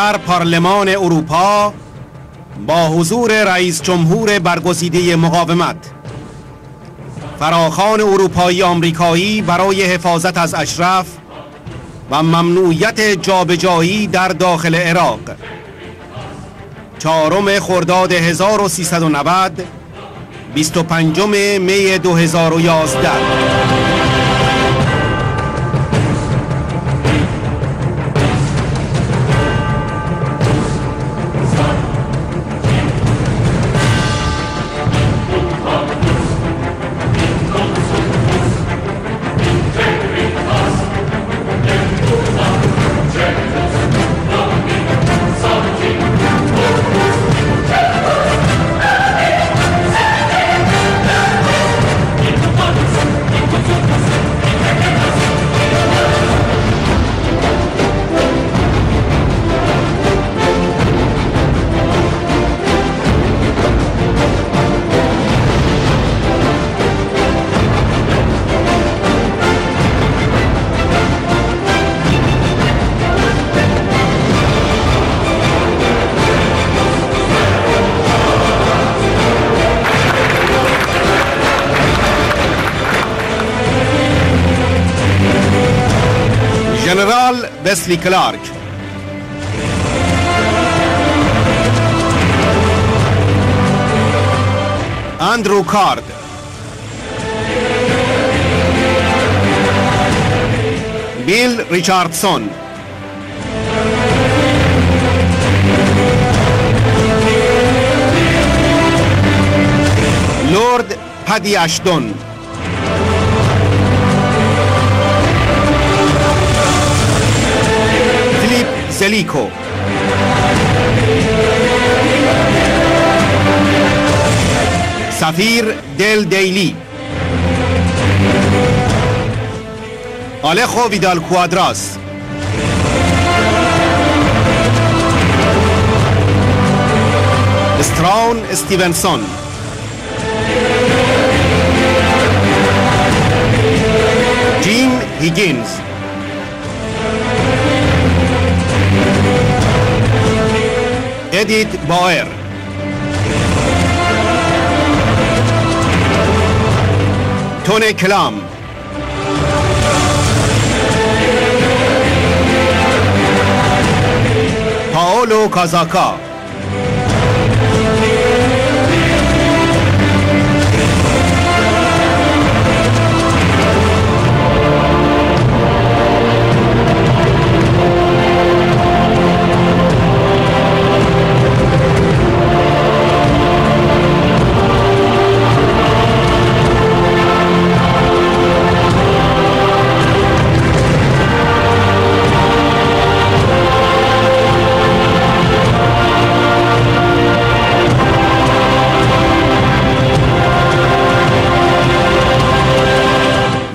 در پارلمان اروپا با حضور رئیس جمهور برگزیده مقاومت، فراخوان اروپایی آمریکایی برای حفاظت از اشرف و ممنوعیت جابجایی در داخل عراق. 4 خرداد 1390، 25 می 2011. ژنرال وسلی کلارک، اندرو کارد، بیل ریچاردسون، لورد پدی اشتون، زلیکو، سفیر دل دیلی، آلخو ویدال کوادراس، استرون استیونسون، جیم هیگینز، ادیت بایر، تون کلام، پاولو کازاکا،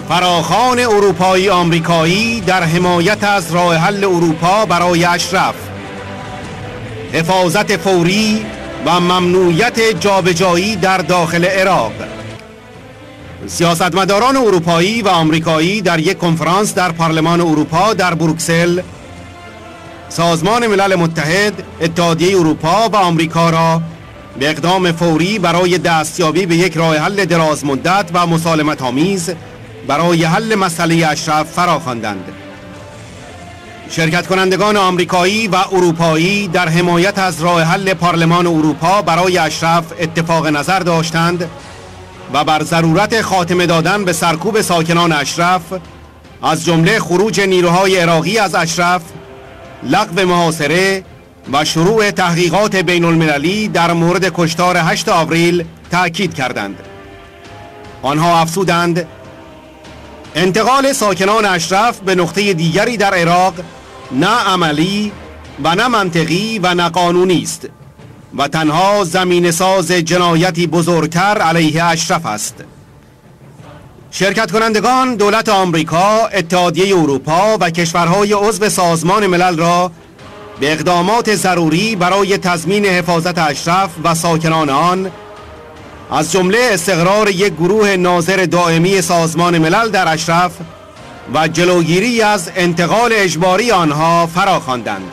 فراخوان اروپایی آمریکایی در حمایت از راه حل اروپا برای اشرف، حفاظت فوری و ممنوعیت جابجایی در داخل عراق. سیاستمداران اروپایی و آمریکایی در یک کنفرانس در پارلمان اروپا در بروکسل، سازمان ملل متحد، اتحادیه اروپا و آمریکا را به اقدام فوری برای دستیابی به یک راه حل درازمدت و مسالمت‌آمیز برای حل مسئله اشرف فراخواندند. شرکت کنندگان آمریکایی و اروپایی در حمایت از راه حل پارلمان اروپا برای اشرف اتفاق نظر داشتند و بر ضرورت خاتمه دادن به سرکوب ساکنان اشرف، از جمله خروج نیروهای عراقی از اشرف، لغو محاصره و شروع تحقیقات بین المللی در مورد کشتار 8 آوریل تأکید کردند. آنها افزودند انتقال ساکنان اشرف به نقطه دیگری در عراق نه عملی و نه منطقی و نه قانونی است و تنها زمین ساز جنایتی بزرگتر علیه اشرف است. شرکت کنندگان دولت آمریکا، اتحادیه اروپا و کشورهای عضو سازمان ملل را به اقدامات ضروری برای تضمین حفاظت اشرف و ساکنان آن، از جمله استقرار یک گروه ناظر دائمی سازمان ملل در اشرف و جلوگیری از انتقال اجباری آنها فراخواندند.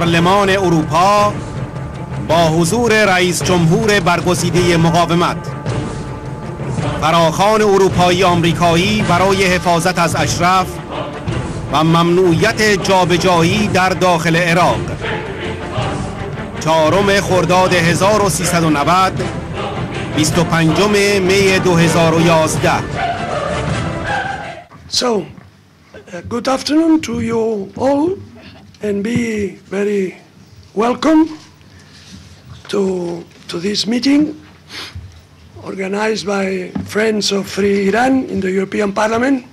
پارلمان اروپا با حضور رئیس جمهور برگزیده مقاومت، فراخوان اروپایی آمریکایی برای حفاظت از اشرف و ممنوعیت جابجایی در داخل عراق. 4 خرداد 1390، 25 می 2011. So, good afternoon to you all, and be very welcome to this meeting organized by Friends of Free Iran in the European Parliament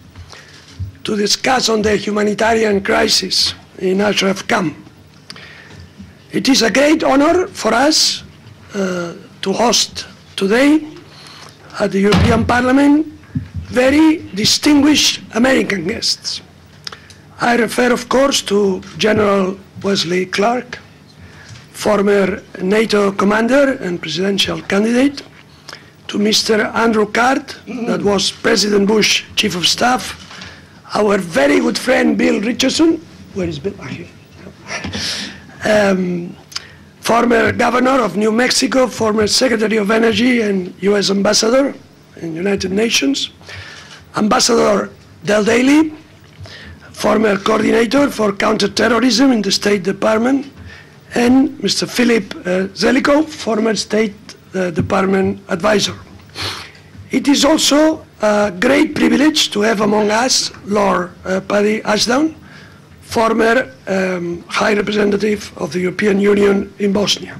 to discuss on the humanitarian crisis in Ashraf camp. It is a great honor for us to host today at the European Parliament very distinguished American guests. I refer, of course, to General Wesley Clark, former NATO commander and presidential candidate, to Mr. Andrew Card, that was President Bush Chief of Staff, our very good friend Bill Richardson, where is Bill? Former Governor of New Mexico, former Secretary of Energy and U.S. Ambassador in United Nations, Ambassador Del Daly, former Coordinator for Counterterrorism in the State Department, and Mr. Philip Zelikow, former State Department Advisor. It is also a great privilege to have among us Lord Paddy Ashdown, former High Representative of the European Union in Bosnia.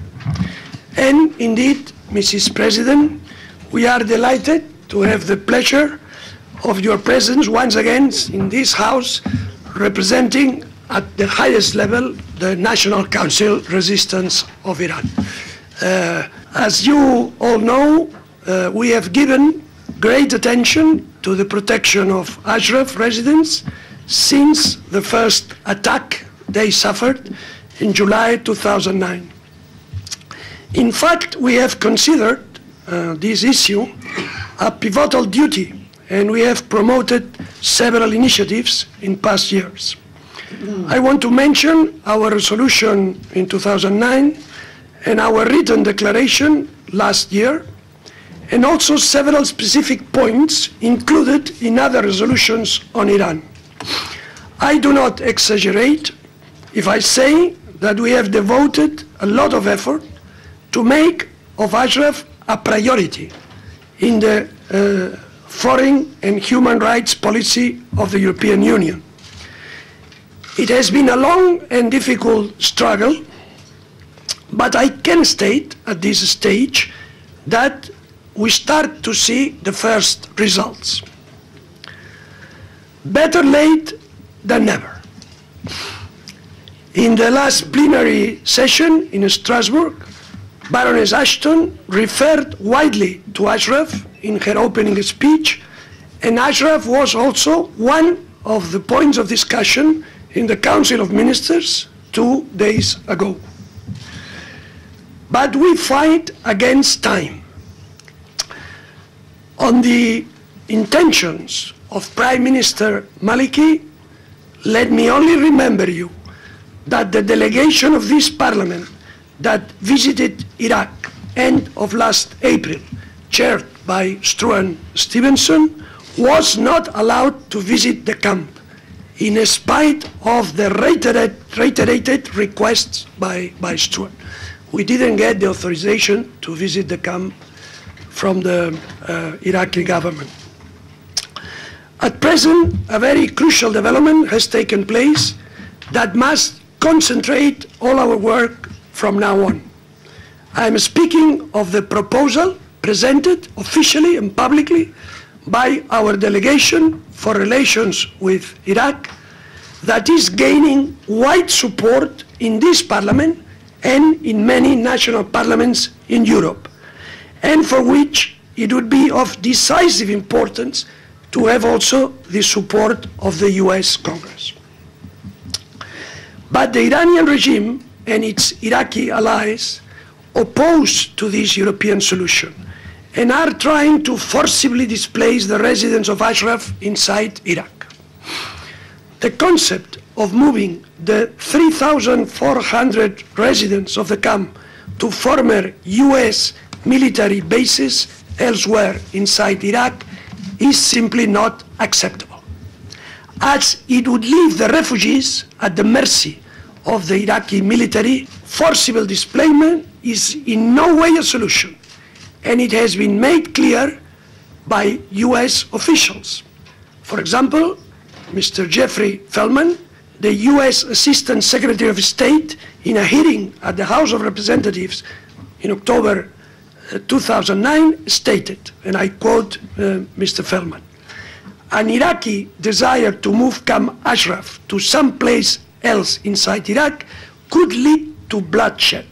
And indeed, Mrs. President, we are delighted to have the pleasure of your presence once again in this House, representing at the highest level the National Council Resistance of Iran. As you all know, we have given great attention to the protection of Ashraf residents since the first attack they suffered in July 2009. In fact, we have considered this issue a pivotal duty, and we have promoted several initiatives in past years. I want to mention our resolution in 2009 and our written declaration last year, and also several specific points included in other resolutions on Iran. I do not exaggerate if I say that we have devoted a lot of effort to make of Ashraf a priority in the foreign and human rights policy of the European Union. It has been a long and difficult struggle, but I can state at this stage that we start to see the first results. Better late than never. In the last plenary session in Strasbourg, Baroness Ashton referred widely to Ashraf in her opening speech, and Ashraf was also one of the points of discussion in the Council of Ministers 2 days ago. But we fight against time. On the intentions of Prime Minister Maliki, let me only remember you that the delegation of this Parliament that visited Iraq end of last April, chaired by Struan Stevenson, was not allowed to visit the camp in spite of the reiterated requests by Struan. We didn't get the authorization to visit the camp from the Iraqi government. At present, a very crucial development has taken place that must concentrate all our work from now on. I am speaking of the proposal presented officially and publicly by our delegation for relations with Iraq that is gaining wide support in this Parliament and in many national parliaments in Europe, and for which it would be of decisive importance to have also the support of the US Congress. But the Iranian regime and its Iraqi allies oppose to this European solution and are trying to forcibly displace the residents of Ashraf inside Iraq. The concept of moving the 3,400 residents of the camp to former US military bases elsewhere inside Iraq is simply not acceptable, as it would leave the refugees at the mercy of the Iraqi military. Forcible displacement is in no way a solution, and it has been made clear by US officials. For example, Mr. Jeffrey Feldman, the US Assistant Secretary of State, in a hearing at the House of Representatives in October 2009, stated, and I quote Mr. Feldman, "An Iraqi desire to move Camp Ashraf to someplace else inside Iraq could lead to bloodshed."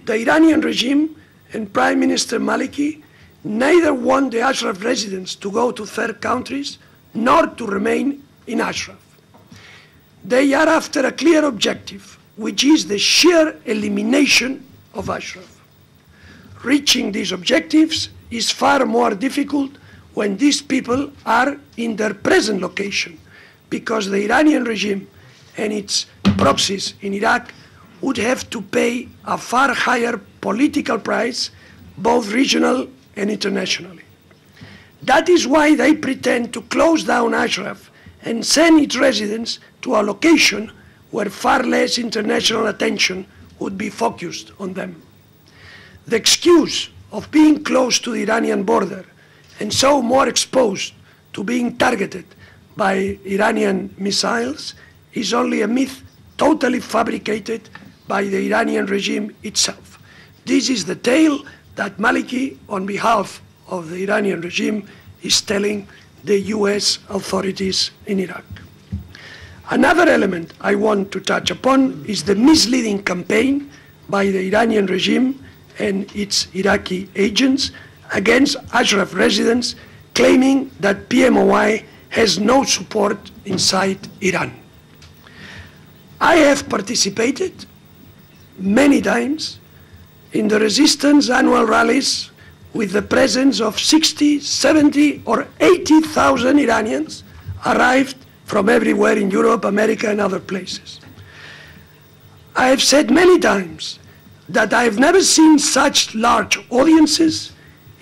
The Iranian regime and Prime Minister Maliki neither want the Ashraf residents to go to third countries nor to remain in Ashraf. They are after a clear objective, which is the sheer elimination of Ashraf. Reaching these objectives is far more difficult when these people are in their present location, because the Iranian regime and its proxies in Iraq would have to pay a far higher political price, both regional and internationally. That is why they pretend to close down Ashraf and send its residents to a location where far less international attention would be focused on them. The excuse of being close to the Iranian border and so more exposed to being targeted by Iranian missiles is only a myth totally fabricated by the Iranian regime itself. This is the tale that Maliki, on behalf of the Iranian regime, is telling the US authorities in Iraq. Another element I want to touch upon is the misleading campaign by the Iranian regime and its Iraqi agents against Ashraf residents, claiming that PMOI has no support inside Iran. I have participated many times in the resistance annual rallies with the presence of 60, 70, or 80,000 Iranians arrived from everywhere in Europe, America, and other places. I have said many times that I have never seen such large audiences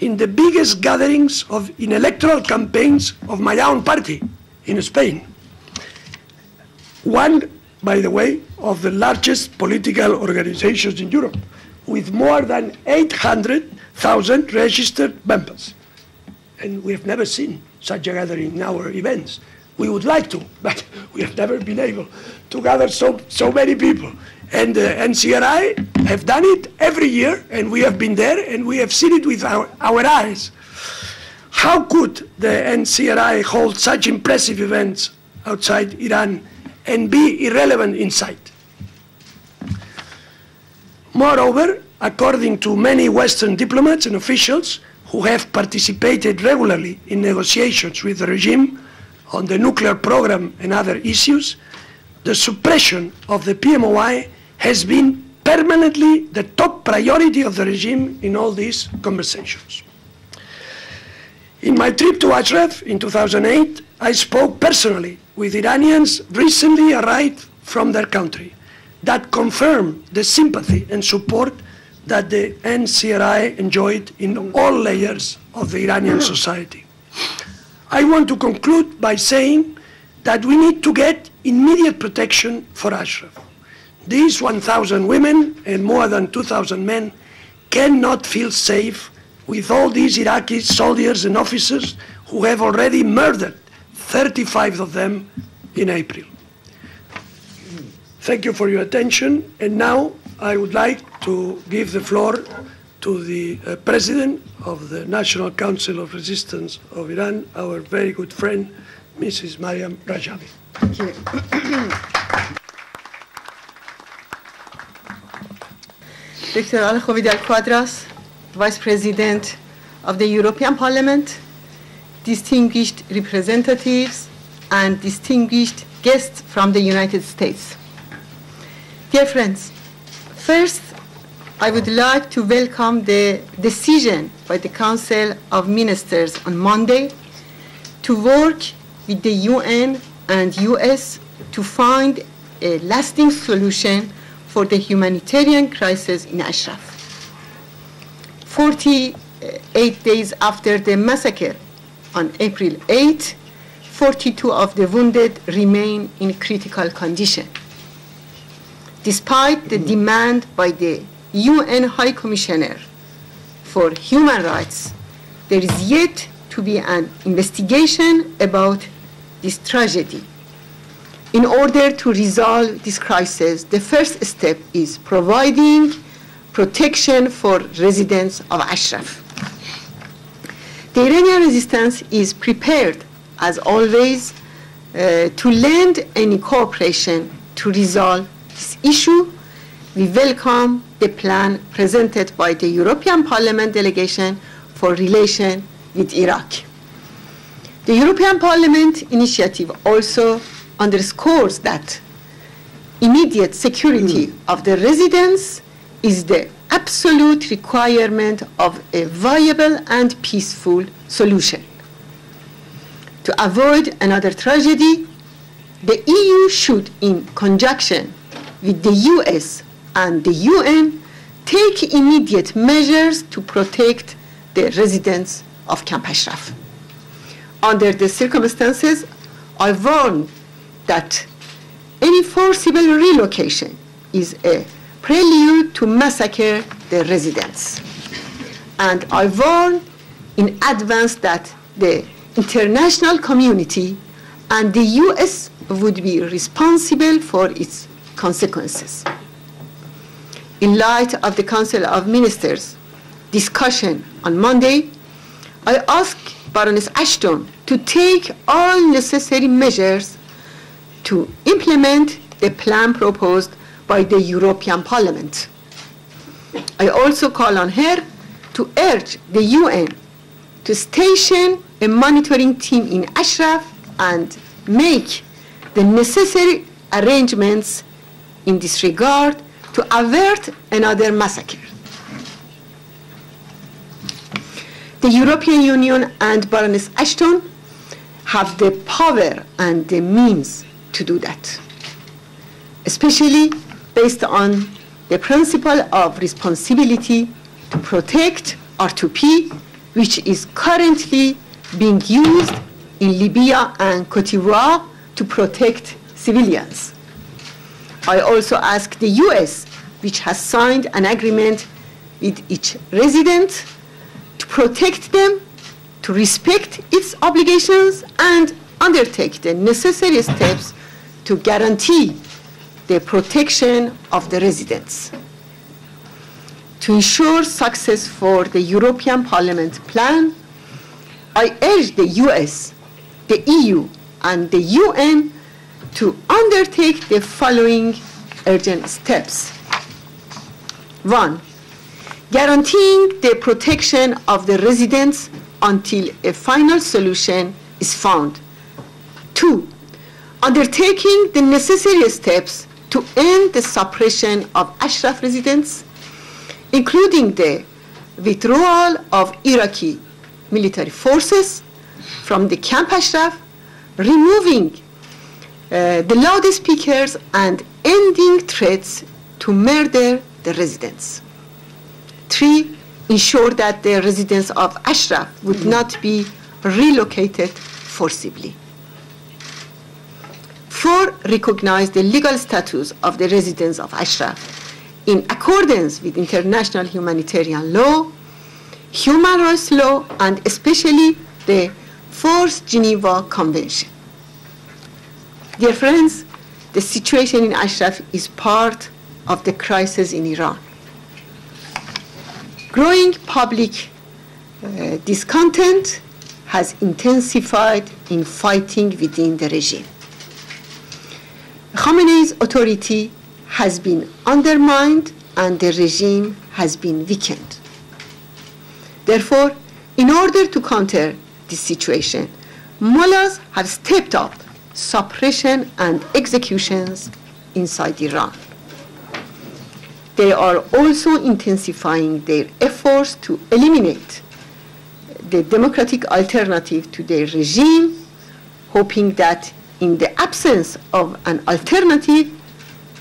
in the biggest gatherings in electoral campaigns of my own party in Spain. One, by the way, of the largest political organizations in Europe, with more than 800,000 registered members. And we have never seen such a gathering in our events. We would like to, but we have never been able to gather so many people. And the NCRI have done it every year, and we have been there, and we have seen it with our eyes. How could the NCRI hold such impressive events outside Iran and be irrelevant inside? Moreover, according to many Western diplomats and officials who have participated regularly in negotiations with the regime on the nuclear program and other issues, the suppression of the PMOI has been permanently the top priority of the regime in all these conversations. In my trip to Ashraf in 2008, I spoke personally with Iranians recently arrived from their country that confirmed the sympathy and support that the NCRI enjoyed in all layers of the Iranian society. I want to conclude by saying that we need to get immediate protection for Ashraf. These 1,000 women and more than 2,000 men cannot feel safe with all these Iraqi soldiers and officers who have already murdered 35 of them in April. Thank you for your attention, and now I would like to give the floor to the President of the National Council of Resistance of Iran, our very good friend, Mrs. Mariam Rajavi. Thank you. Dr. Al Vidal Quadras, Vice President of the European Parliament, distinguished representatives, and distinguished guests from the United States. Dear friends, first, I would like to welcome the decision by the Council of Ministers on Monday to work with the UN and US to find a lasting solution for the humanitarian crisis in Ashraf. 48 days after the massacre on April 8, 42 of the wounded remain in critical condition. Despite the demand by the UN High Commissioner for Human Rights, there is yet to be an investigation about this tragedy. In order to resolve this crisis, the first step is providing protection for residents of Ashraf. The Iranian resistance is prepared, as always, to lend any cooperation to resolve this issue. We welcome the plan presented by the European Parliament delegation for relation with Iraq. The European Parliament initiative also underscores that immediate security of the residents is the absolute requirement of a viable and peaceful solution. To avoid another tragedy, the EU should, in conjunction with the US and the UN, take immediate measures to protect the residents of Camp Ashraf. Under the circumstances, I warn that any forcible relocation is a prelude to massacre the residents. And I warn in advance that the international community and the US would be responsible for its consequences. In light of the Council of Ministers discussion on Monday, I ask Baroness Ashton to take all necessary measures to implement the plan proposed by the European Parliament. I also call on her to urge the UN to station a monitoring team in Ashraf and make the necessary arrangements in this regard to avert another massacre. The European Union and Baroness Ashton have the power and the means to do that, especially based on the principle of responsibility to protect R2P, which is currently being used in Libya and Cote d'Ivoire to protect civilians. I also ask the US, which has signed an agreement with each resident, to protect them, to respect its obligations, and undertake the necessary steps to guarantee the protection of the residents. To ensure success for the European Parliament plan, I urge the US, the EU, and the UN to undertake the following urgent steps. 1. Guaranteeing the protection of the residents until a final solution is found. 2. Undertaking the necessary steps to end the suppression of Ashraf residents, including the withdrawal of Iraqi military forces from the Camp Ashraf, removing the loudspeakers, and ending threats to murder the residents. 3. Ensure that the residents of Ashraf would not be relocated forcibly. 4. Recognize the legal status of the residents of Ashraf in accordance with international humanitarian law, human rights law, and especially the 4th Geneva Convention. Dear friends, the situation in Ashraf is part of the crisis in Iran. Growing public discontent has intensified in fighting within the regime. Khamenei's authority has been undermined and the regime has been weakened. Therefore, in order to counter this situation, mullahs have stepped up suppression and executions inside Iran. They are also intensifying their efforts to eliminate the democratic alternative to their regime, hoping that in the absence of an alternative,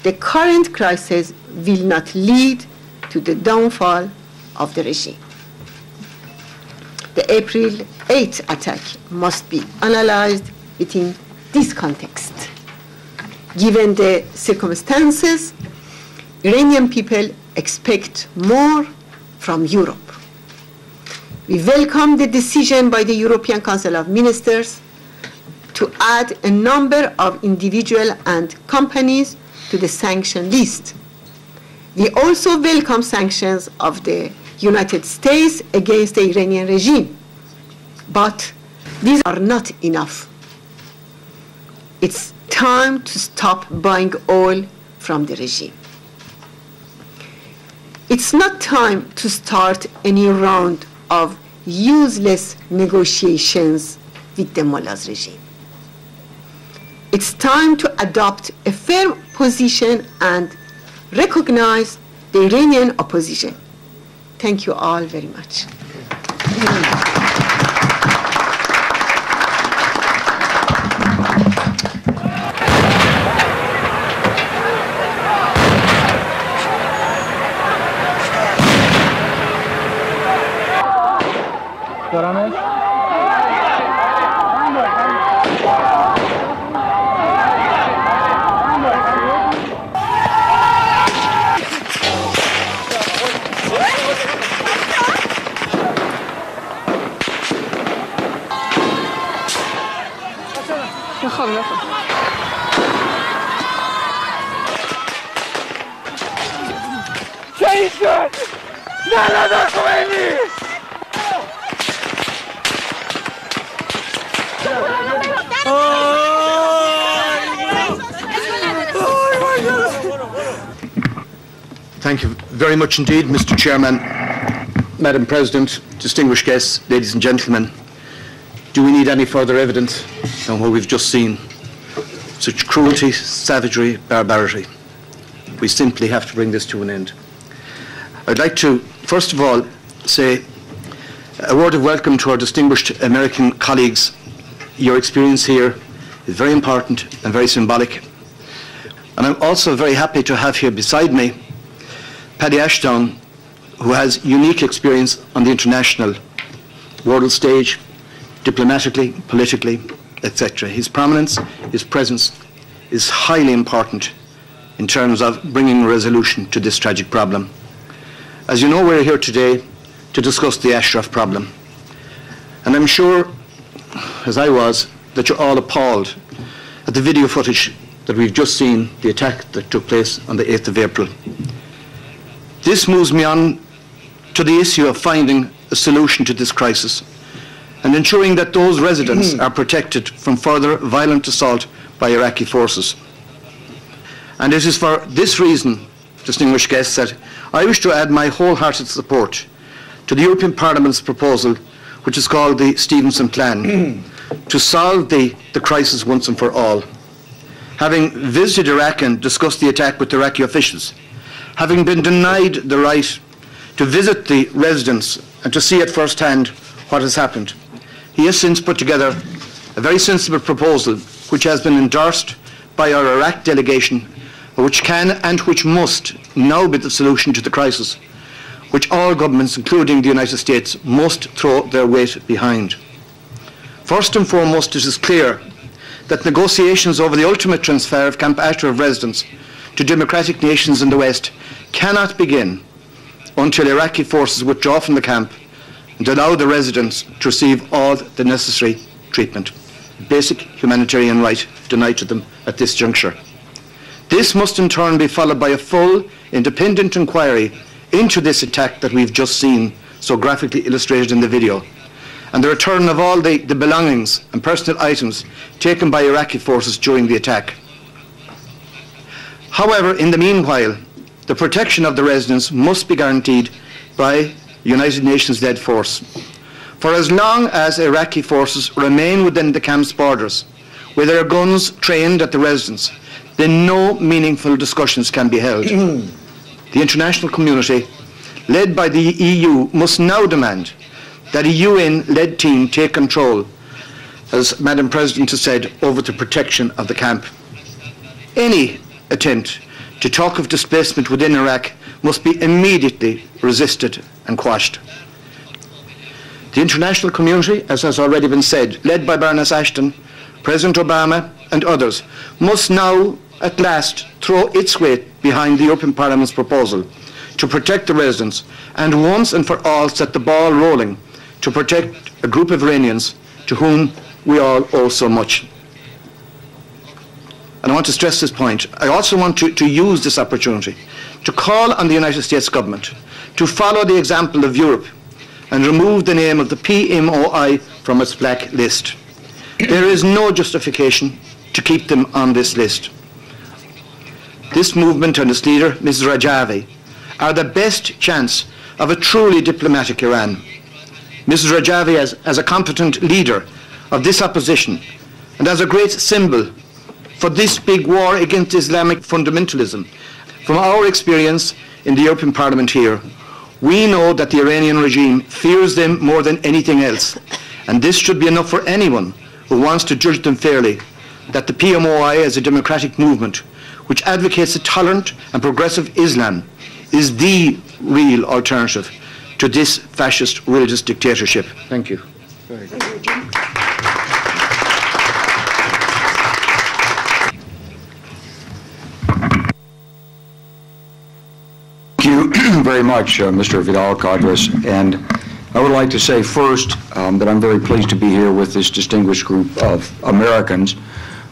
the current crisis will not lead to the downfall of the regime. The April 8th attack must be analyzed within this context. Given the circumstances, Iranian people expect more from Europe. We welcome the decision by the European Council of Ministers to add a number of individuals and companies to the sanction list. We also welcome sanctions of the United States against the Iranian regime. But these are not enough. It's time to stop buying oil from the regime. It's not time to start any round of useless negotiations with the mullah's regime. It's time to adopt a firm position and recognize the Iranian opposition. Thank you all very much. Thank you very much indeed, Mr. Chairman, Madam President, distinguished guests, ladies and gentlemen. Do we need any further evidence on what we've just seen? Such cruelty, savagery, barbarity. We simply have to bring this to an end. I'd like to, first of all, say a word of welcome to our distinguished American colleagues. Your experience here is very important and very symbolic. And I'm also very happy to have here beside me Paddy Ashdown, who has unique experience on the international world stage, diplomatically, politically, etc. His prominence, his presence is highly important in terms of bringing a resolution to this tragic problem. As you know, we're here today to discuss the Ashraf problem. And I'm sure, as I was, that you're all appalled at the video footage that we've just seen, the attack that took place on the 8th of April. This moves me on to the issue of finding a solution to this crisis and ensuring that those residents are protected from further violent assault by Iraqi forces. And it is for this reason, distinguished guests, that I wish to add my wholehearted support to the European Parliament's proposal, which is called the Stevenson Plan, to solve the crisis once and for all. Having visited Iraq and discussed the attack with Iraqi officials, having been denied the right to visit the residents and to see at first hand what has happened, he has since put together a very sensible proposal which has been endorsed by our Iraq delegation, which can and which must now be the solution to the crisis, which all governments, including the United States, must throw their weight behind. First and foremost, it is clear that negotiations over the ultimate transfer of Camp Ashraf residents to democratic nations in the West cannot begin until Iraqi forces withdraw from the camp and allow the residents to receive all the necessary treatment, basic humanitarian right denied to them at this juncture. This must in turn be followed by a full, independent inquiry into this attack that we've just seen so graphically illustrated in the video, and the return of all the belongings and personal items taken by Iraqi forces during the attack. However, in the meanwhile, the protection of the residents must be guaranteed by United Nations-led force. For as long as Iraqi forces remain within the camp's borders, with their guns trained at the residents, then no meaningful discussions can be held. The international community, led by the EU, must now demand that a UN-led team take control as Madam President has said, over the protection of the camp. Any attempt to talk of displacement within Iraq must be immediately resisted and quashed. The international community, as has already been said, led by Baroness Ashton, President Obama and others, must now at last throw its weight behind the European Parliament's proposal to protect the residents and once and for all set the ball rolling to protect a group of Iranians to whom we all owe so much. And I want to stress this point. I also want to use this opportunity to call on the United States government to follow the example of Europe and remove the name of the PMOI from its black list. There is no justification to keep them on this list. This movement and its leader, Mrs. Rajavi, are the best chance of a truly diplomatic Iran. Mrs. Rajavi, as a competent leader of this opposition and as a great symbol for this big war against Islamic fundamentalism, from our experience in the European Parliament here, we know that the Iranian regime fears them more than anything else, and this should be enough for anyone who wants to judge them fairly, that the PMOI as a democratic movement which advocates a tolerant and progressive Islam is the real alternative to this fascist religious dictatorship. Thank you. Thank you, Jim. Thank you very much, Mr. Vidal-Quadras. And I would like to say first that I'm very pleased to be here with this distinguished group of Americans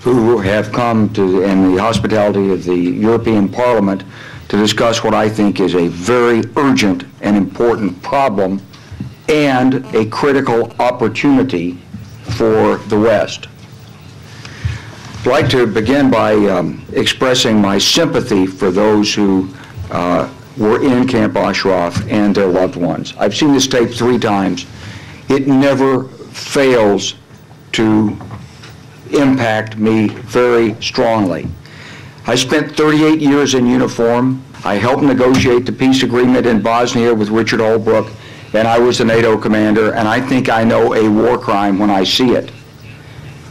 who have come to, in the hospitality of the European Parliament, to discuss what I think is a very urgent and important problem and a critical opportunity for the West. I'd like to begin by expressing my sympathy for those who were in Camp Ashraf and their loved ones. I've seen this tape 3 times. It never fails to impact me very strongly. I spent 38 years in uniform. I helped negotiate the peace agreement in Bosnia with Richard Holbrooke, and I was the NATO commander, and I think I know a war crime when I see it.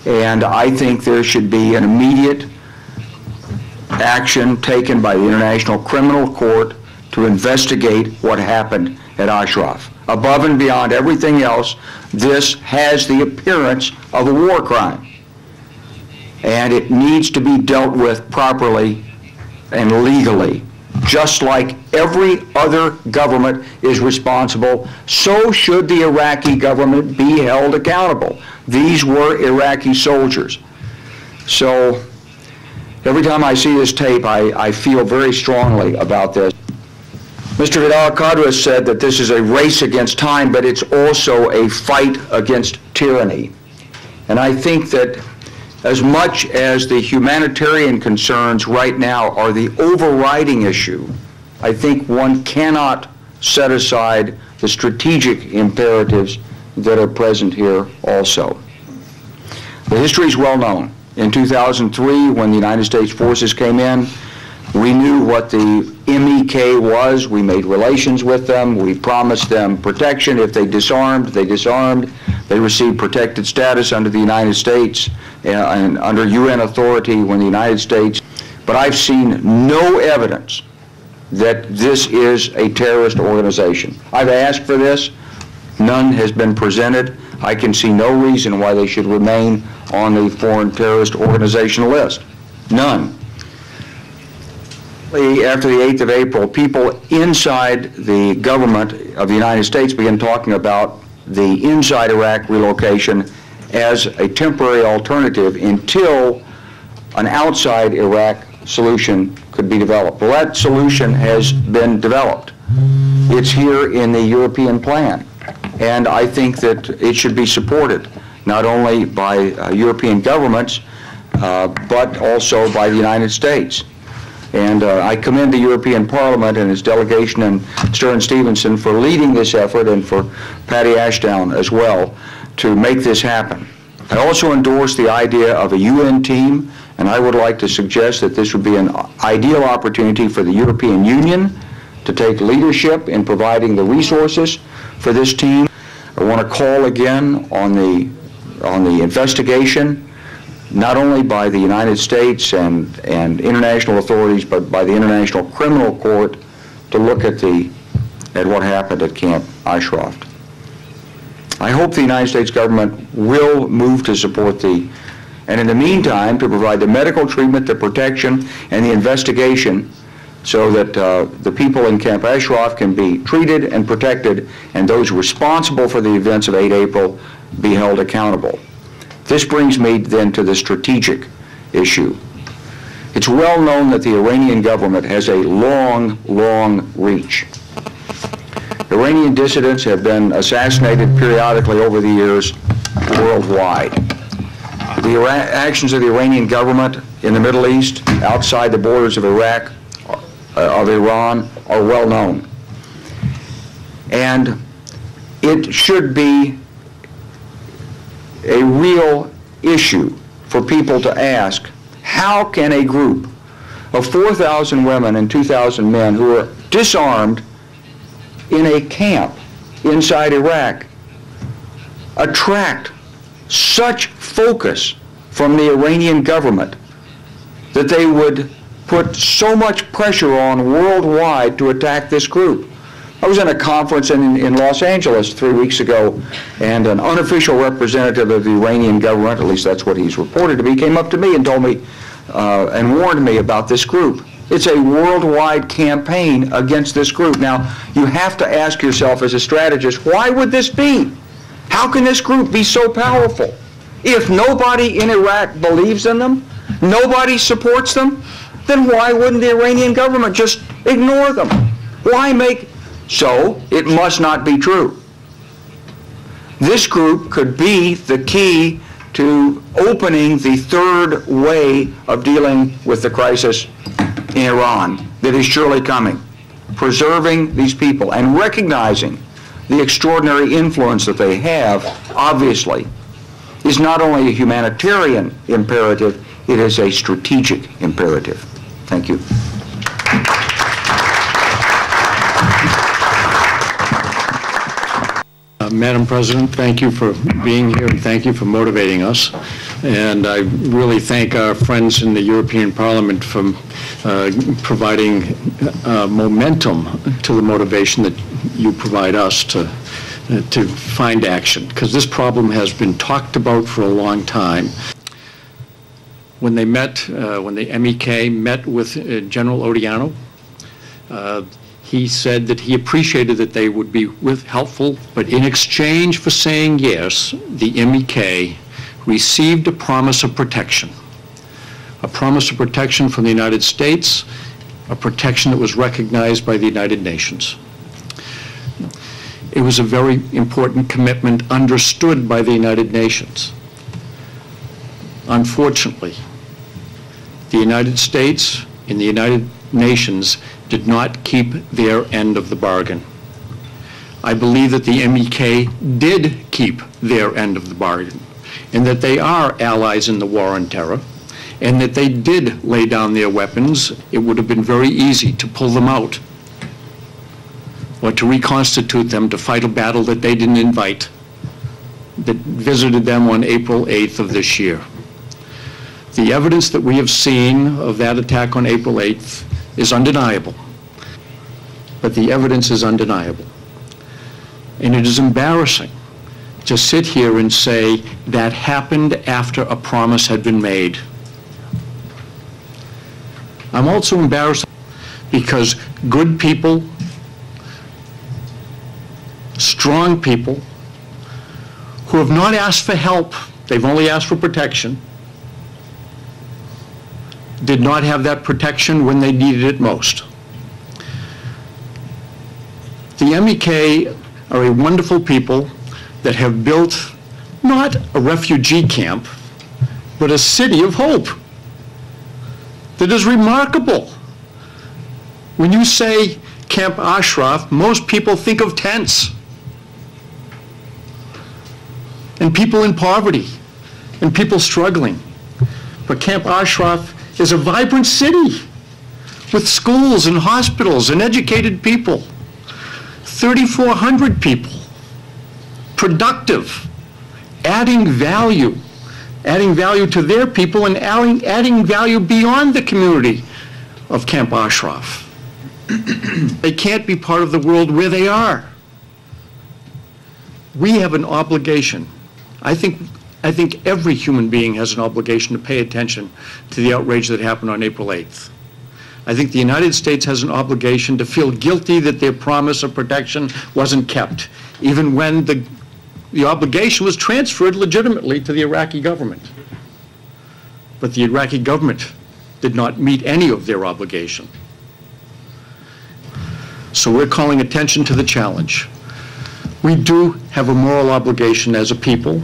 And I think there should be an immediate action taken by the International Criminal Court to investigate what happened at Ashraf. Above and beyond everything else, this has the appearance of a war crime. And it needs to be dealt with properly and legally. Just like every other government is responsible, so should the Iraqi government be held accountable. These were Iraqi soldiers. So every time I see this tape, I feel very strongly about this. Mr. Vidal-Quadras said that this is a race against time, but it's also a fight against tyranny. And I think that as much as the humanitarian concerns right now are the overriding issue, I think one cannot set aside the strategic imperatives that are present here also. The history is well known. In 2003, when the United States forces came in, we knew what the MEK was. We made relations with them. We promised them protection. If they disarmed, they disarmed. They received protected status under the United States and under UN authority when the United States. But I've seen no evidence that this is a terrorist organization. I've asked for this. None has been presented. I can see no reason why they should remain on the foreign terrorist organization list. None. After the 8th of April, people inside the government of the United States began talking about the inside Iraq relocation as a temporary alternative until an outside Iraq solution could be developed. Well, that solution has been developed. It's here in the European plan. And I think that it should be supported, not only by European governments, but also by the United States. And I commend the European Parliament and its delegation and Stern Stevenson for leading this effort, and for Patty Ashdown as well, to make this happen. I also endorse the idea of a UN team, and I would like to suggest that this would be an ideal opportunity for the European Union to take leadership in providing the resources for this team. I want to call again on the on the investigation, not only by the United States and international authorities, but by the International Criminal Court to look at what happened at Camp Ashraf. I hope the United States government will move to support and in the meantime, to provide the medical treatment, the protection, and the investigation so that the people in Camp Ashraf can be treated and protected, and those responsible for the events of 8 April be held accountable. This brings me then to the strategic issue. It's well known that the Iranian government has a long, long reach. Iranian dissidents have been assassinated periodically over the years worldwide. The actions of the Iranian government in the Middle East, outside the borders of Iraq, of Iran, are well known. And it should be a real issue for people to ask, how can a group of 4,000 women and 2,000 men who are disarmed in a camp inside Iraq attract such focus from the Iranian government that they would put so much pressure on worldwide to attack this group? I was in a conference in Los Angeles 3 weeks ago, and an unofficial representative of the Iranian government, at least that's what he's reported to me, came up to me and told me and warned me about this group. It's a worldwide campaign against this group. Now, you have to ask yourself as a strategist, why would this be? How can this group be so powerful? If nobody in Iraq believes in them, nobody supports them, then why wouldn't the Iranian government just ignore them? Why make... So, it must not be true. This group could be the key to opening the third way of dealing with the crisis in Iran that is surely coming. Preserving these people and recognizing the extraordinary influence that they have, obviously, is not only a humanitarian imperative, it is a strategic imperative. Thank you. Madam President, thank you for being here and thank you for motivating us. And I really thank our friends in the European Parliament for providing momentum to the motivation that you provide us to find action, because this problem has been talked about for a long time. When they met, when the MEK met with General Odierno, he said that he appreciated that they would be helpful, but in exchange for saying yes, the MEK received a promise of protection. A promise of protection from the United States, a protection that was recognized by the United Nations. It was a very important commitment understood by the United Nations. Unfortunately, the United States and the United Nations did not keep their end of the bargain. I believe that the MEK did keep their end of the bargain, and that they are allies in the war on terror, and that they did lay down their weapons. It would have been very easy to pull them out, or to reconstitute them to fight a battle that they didn't invite, that visited them on April 8th of this year. The evidence that we have seen of that attack on April 8th is undeniable. But the evidence is undeniable. And it is embarrassing to sit here and say that happened after a promise had been made. I'm also embarrassed because good people, strong people, who have not asked for help, they've only asked for protection, did not have that protection when they needed it most. The MEK are a wonderful people that have built not a refugee camp, but a city of hope that is remarkable. When you say Camp Ashraf, most people think of tents and people in poverty and people struggling. But Camp Ashraf is a vibrant city with schools and hospitals and educated people. 3,400 people, productive, adding value to their people and adding value beyond the community of Camp Ashraf. They can't be part of the world where they are. We have an obligation. I think every human being has an obligation to pay attention to the outrage that happened on April 8th. I think the United States has an obligation to feel guilty that their promise of protection wasn't kept, even when the obligation was transferred legitimately to the Iraqi government. But the Iraqi government did not meet any of their obligation. So we're calling attention to the challenge. We do have a moral obligation as a people.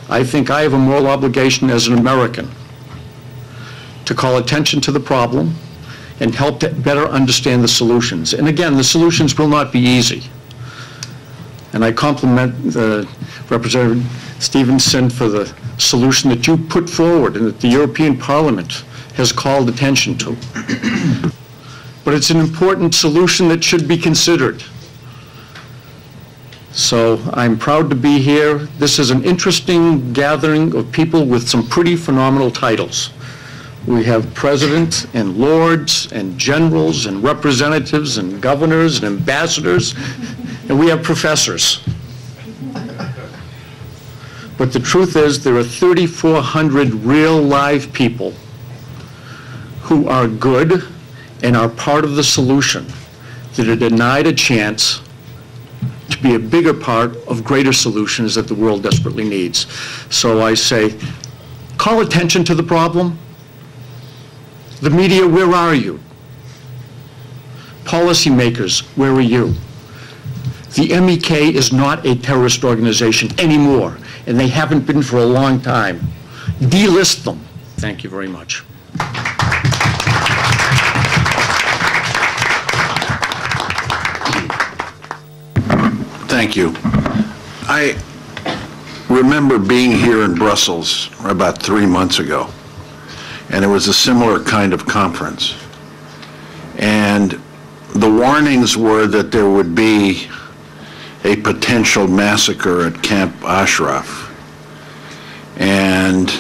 I think I have a moral obligation as an American to call attention to the problem and help to better understand the solutions. And again, the solutions will not be easy. And I compliment Representative Stevenson for the solution that you put forward and that the European Parliament has called attention to. But it's an important solution that should be considered. So I'm proud to be here. This is an interesting gathering of people with some pretty phenomenal titles. We have presidents and lords and generals and representatives and governors and ambassadors, and we have professors. But the truth is there are 3,400 real live people who are good and are part of the solution that are denied a chance to be a bigger part of greater solutions that the world desperately needs. So I say, call attention to the problem. The media, where are you? Policymakers, where are you? The MEK is not a terrorist organization anymore, and they haven't been for a long time. Delist them. Thank you very much. Thank you. I remember being here in Brussels about 3 months ago, and it was a similar kind of conference. And the warnings were that there would be a potential massacre at Camp Ashraf, and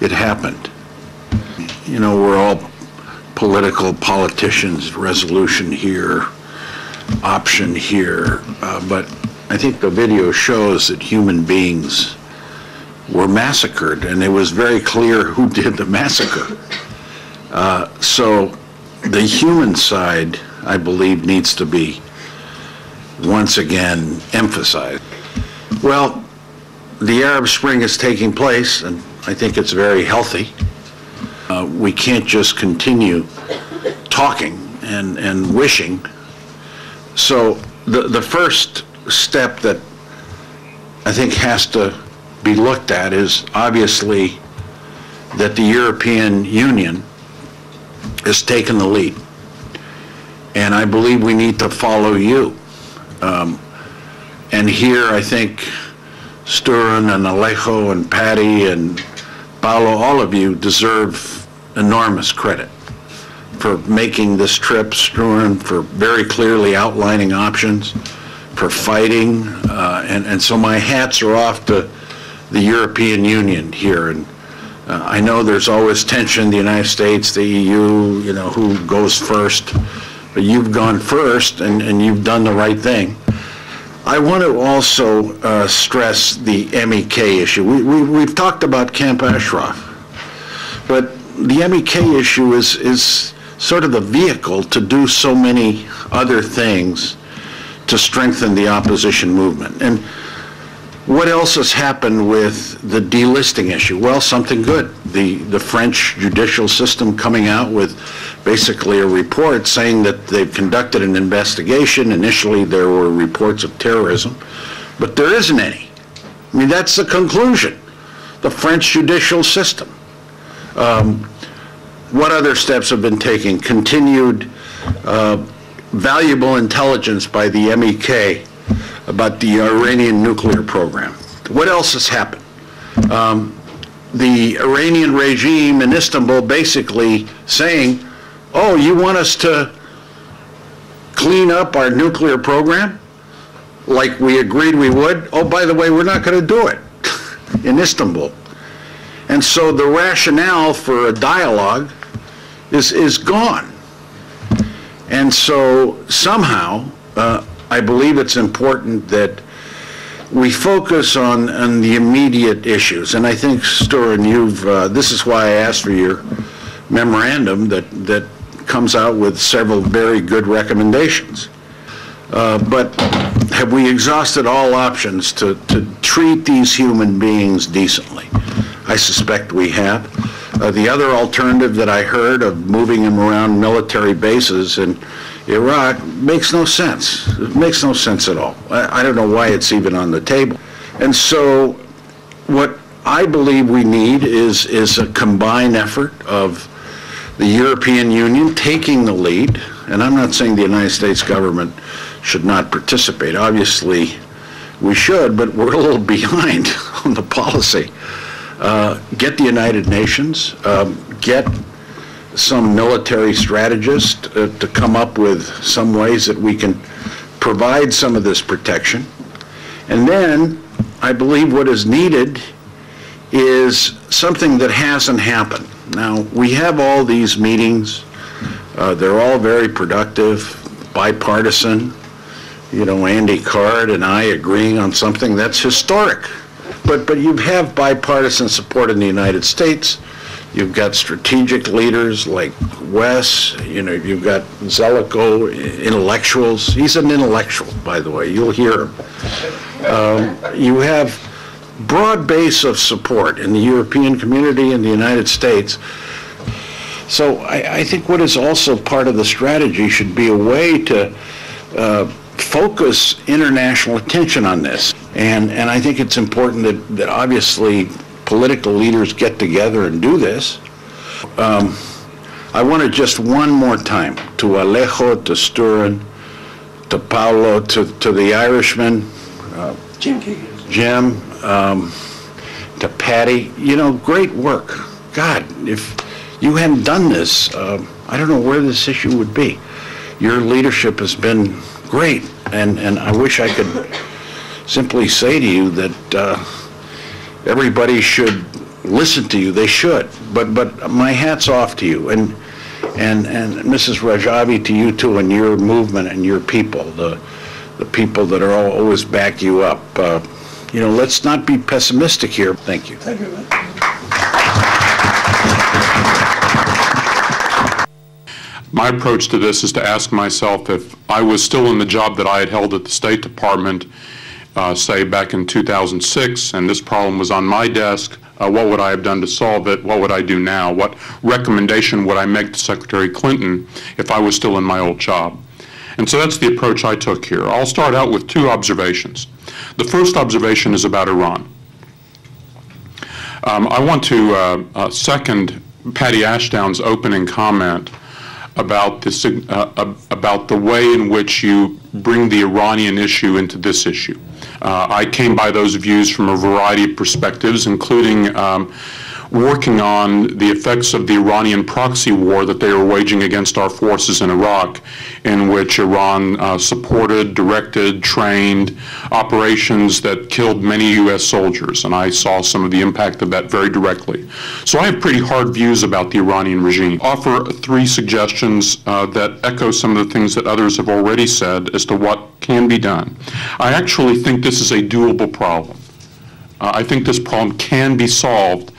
it happened. You know, we're all politicians, resolution here, option here, but I think the video shows that human beings were massacred, and it was very clear who did the massacre. So the human side, I believe, needs to be once again emphasized. Well, the Arab Spring is taking place, and I think it's very healthy. We can't just continue talking and wishing. So the first step that I think has to be looked at is obviously that the European Union has taken the lead. And I believe we need to follow you. And here I think Sturen and Alejo and Patty and Paolo, all of you deserve enormous credit for making this trip, Sturen, for very clearly outlining options, for fighting, and so my hats are off to the European Union here. And I know there's always tension, the United States, the EU, you know, who goes first, but you've gone first and you've done the right thing. I want to also stress the MEK issue. We've talked about Camp Ashraf, but the MEK issue is sort of the vehicle to do so many other things to strengthen the opposition movement. And what else has happened with the delisting issue? Well, something good. The French judicial system coming out with basically a report saying that they've conducted an investigation. Initially, there were reports of terrorism, but there isn't any. I mean, that's the conclusion. The French judicial system. What other steps have been taken? Continued valuable intelligence by the MEK about the Iranian nuclear program. What else has happened? The Iranian regime in Istanbul basically saying, oh, you want us to clean up our nuclear program like we agreed we would? Oh, by the way, we're not going to do it. in Istanbul. And so the rationale for a dialogue is gone. And so somehow, I believe it's important that we focus on the immediate issues. And I think, Sturan, this is why I asked for your memorandum that comes out with several very good recommendations. But have we exhausted all options to treat these human beings decently? I suspect we have. The other alternative that I heard of moving them around military bases in Iraq makes no sense. It makes no sense at all. I don't know why it's even on the table. And so what I believe we need is a combined effort of the European Union taking the lead, and I'm not saying the United States government should not participate. Obviously, we should, but we're a little behind on the policy. Get the United Nations, get some military strategists to come up with some ways that we can provide some of this protection. And then I believe what is needed is something that hasn't happened. Now, we have all these meetings. They're all very productive, bipartisan. You know, Andy Card and I agreeing on something that's historic. But you have bipartisan support in the United States. You've got strategic leaders like Wes. You know, you've got Zelikow, intellectuals. He's an intellectual, by the way. You'll hear him. You have broad base of support in the European community and the United States. So I think what is also part of the strategy should be a way to focus international attention on this. And I think it's important that obviously political leaders get together and do this. I want to just one more time to Alejo, to Sturan, to Paolo, to the Irishman, Jim, to Patty, you know, great work. God, if you hadn't done this, I don't know where this issue would be. Your leadership has been great, and I wish I could simply say to you that everybody should listen to you. They should, but my hat's off to you, and Mrs. Rajavi, to you too, and your movement and your people, the people that are always back you up. You know, let's not be pessimistic here. Thank you. Thank you. My approach to this is to ask myself, if I was still in the job that I had held at the State Department, say back in 2006, and this problem was on my desk, what would I have done to solve it? What would I do now? What recommendation would I make to Secretary Clinton if I was still in my old job? And so that's the approach I took here. I'll start out with two observations. The first observation is about Iran. I want to second Patty Ashdown's opening comment about this, about the way in which you bring the Iranian issue into this issue. I came by those views from a variety of perspectives, including working on the effects of the Iranian proxy war that they were waging against our forces in Iraq, in which Iran supported, directed, trained operations that killed many U.S. soldiers, and I saw some of the impact of that very directly. So I have pretty hard views about the Iranian regime. I offer three suggestions that echo some of the things that others have already said as to what can be done. I actually think this is a doable problem. I think this problem can be solved,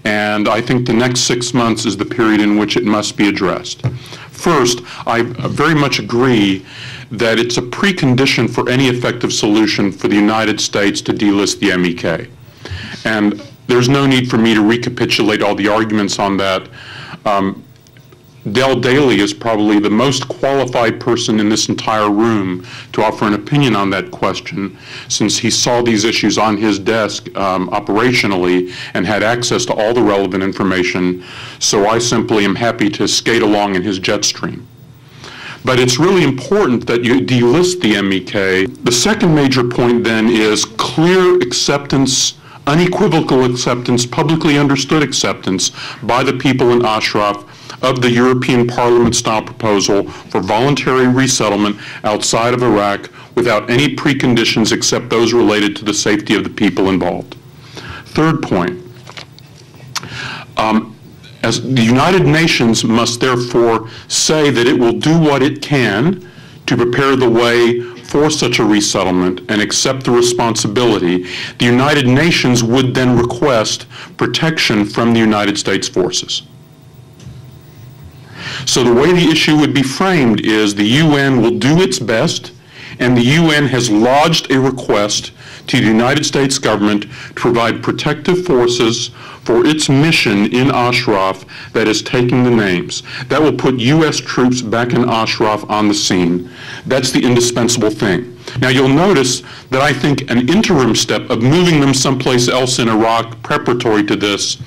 and I think the next 6 months is the period in which it must be addressed. First, I very much agree that it's a precondition for any effective solution for the United States to delist the MEK. And there's no need for me to recapitulate all the arguments on that. Del Daly is probably the most qualified person in this entire room to offer an opinion on that question, since he saw these issues on his desk operationally and had access to all the relevant information. So I simply am happy to skate along in his jet stream. But it's really important that you delist the MEK. The second major point then is clear acceptance, unequivocal acceptance, publicly understood acceptance by the people in Ashraf of the European Parliament-style proposal for voluntary resettlement outside of Iraq without any preconditions except those related to the safety of the people involved. Third point, as the United Nations must therefore say that it will do what it can to prepare the way for such a resettlement and accept the responsibility. The United Nations would then request protection from the United States forces. So the way the issue would be framed is the UN will do its best, and the UN has lodged a request to the United States government to provide protective forces for its mission in Ashraf that is taking the names. That will put U.S. troops back in Ashraf on the scene. That's the indispensable thing. Now you'll notice that I think an interim step of moving them someplace else in Iraq preparatory to this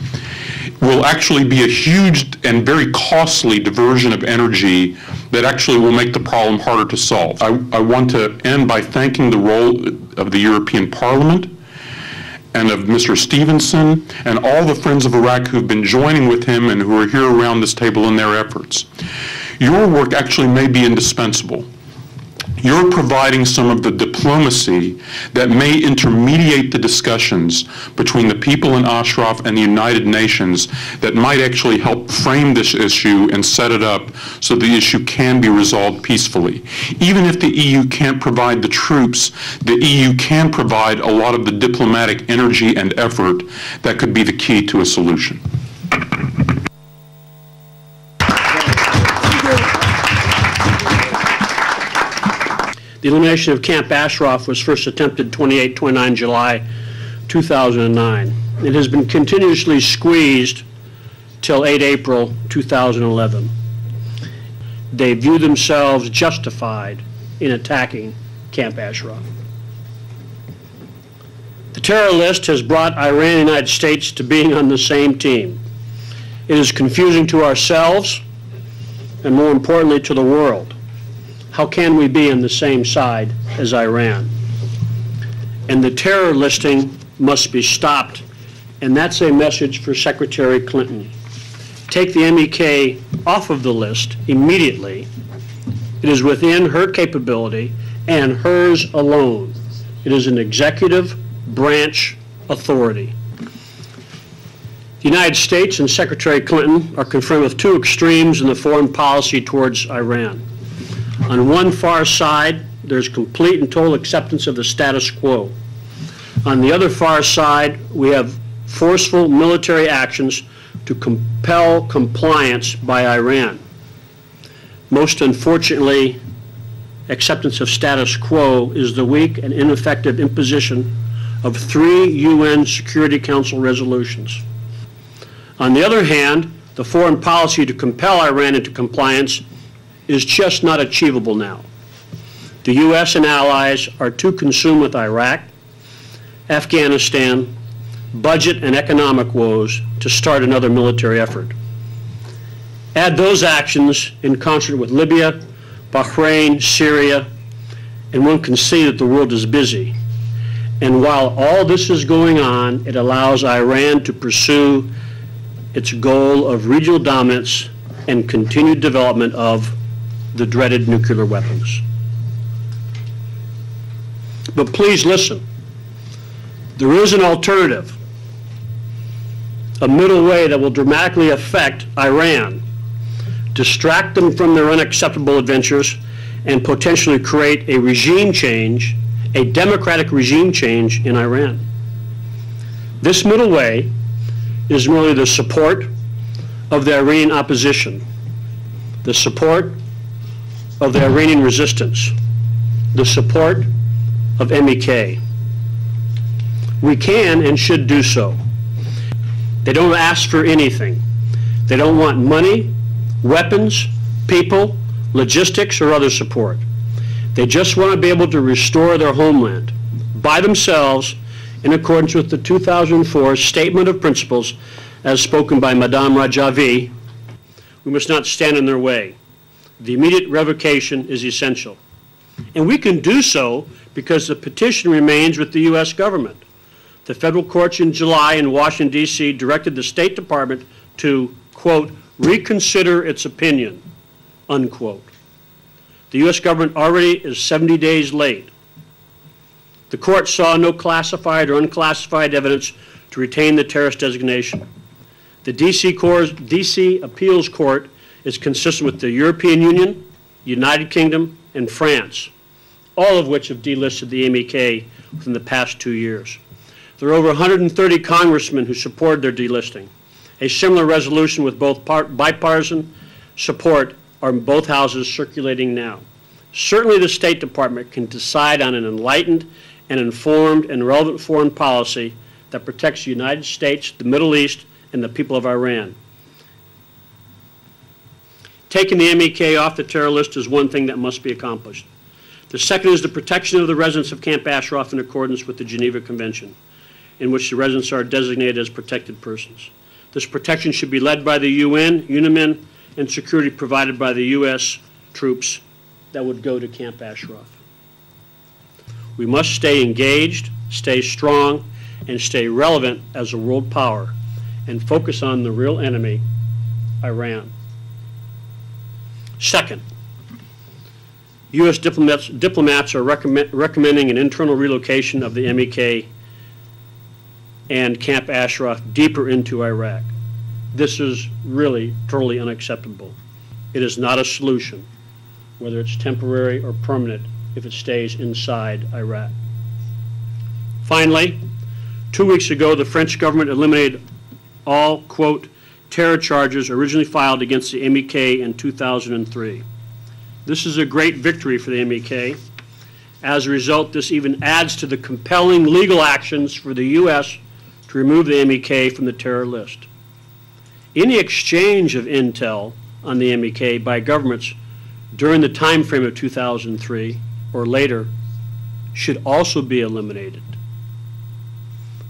will actually be a huge and very costly diversion of energy that actually will make the problem harder to solve. I want to end by thanking the role of the European Parliament and of Mr. Stevenson and all the Friends of Iraq who've been joining with him and who are here around this table in their efforts. Your work actually may be indispensable. You're providing some of the diplomacy that may intermediate the discussions between the people in Ashraf and the United Nations that might actually help frame this issue and set it up so the issue can be resolved peacefully. Even if the EU can't provide the troops, the EU can provide a lot of the diplomatic energy and effort that could be the key to a solution. The elimination of Camp Ashraf was first attempted 29 July 2009. It has been continuously squeezed till 8 April 2011. They view themselves justified in attacking Camp Ashraf. The terror list has brought Iran and the United States to being on the same team. It is confusing to ourselves and, more importantly, to the world. How can we be on the same side as Iran? And the terror listing must be stopped, and that's a message for Secretary Clinton. Take the MEK off of the list immediately. It is within her capability and hers alone. It is an executive branch authority. The United States and Secretary Clinton are confronted with two extremes in the foreign policy towards Iran. On one far side, there's complete and total acceptance of the status quo. On the other far side, we have forceful military actions to compel compliance by Iran. Most unfortunately, acceptance of status quo is the weak and ineffective imposition of 3 UN Security Council resolutions. On the other hand, the foreign policy to compel Iran into compliance is just not achievable now. The U.S. and allies are too consumed with Iraq, Afghanistan, budget and economic woes to start another military effort. Add those actions in concert with Libya, Bahrain, Syria, and one can see that the world is busy. And while all this is going on, it allows Iran to pursue its goal of regional dominance and continued development of the dreaded nuclear weapons. But please listen. There is an alternative, a middle way that will dramatically affect Iran, distract them from their unacceptable adventures, and potentially create a regime change, a democratic regime change in Iran. This middle way is merely the support of the Iranian opposition, the support of the Iranian resistance, the support of MEK. We can and should do so. They don't ask for anything. They don't want money, weapons, people, logistics, or other support. They just want to be able to restore their homeland by themselves in accordance with the 2004 Statement of Principles as spoken by Madame Rajavi. We must not stand in their way. The immediate revocation is essential. And we can do so because the petition remains with the U.S. government. The federal courts in July in Washington, D.C. directed the State Department to, quote, reconsider its opinion, unquote. The U.S. government already is 70 days late. The court saw no classified or unclassified evidence to retain the terrorist designation. The D.C. Appeals Court is consistent with the European Union, United Kingdom, and France, all of which have delisted the MEK within the past 2 years. There are over 130 congressmen who supported their delisting. A similar resolution with both bipartisan support are in both houses circulating now. Certainly the State Department can decide on an enlightened and informed and relevant foreign policy that protects the United States, the Middle East, and the people of Iran. Taking the MEK off the terror list is one thing that must be accomplished. The second is the protection of the residents of Camp Ashraf in accordance with the Geneva Convention, in which the residents are designated as protected persons. This protection should be led by the UN, UNAMIN, and security provided by the U.S. troops that would go to Camp Ashraf. We must stay engaged, stay strong, and stay relevant as a world power, and focus on the real enemy, Iran. Second, U.S. diplomats are recommending an internal relocation of the MEK and Camp Ashraf deeper into Iraq. This is really totally unacceptable. It is not a solution, whether it's temporary or permanent, if it stays inside Iraq. Finally, 2 weeks ago, the French government eliminated all, quote, terror charges originally filed against the MEK in 2003. This is a great victory for the MEK. As a result, this even adds to the compelling legal actions for the U.S. to remove the MEK from the terror list. Any exchange of intel on the MEK by governments during the time frame of 2003 or later should also be eliminated.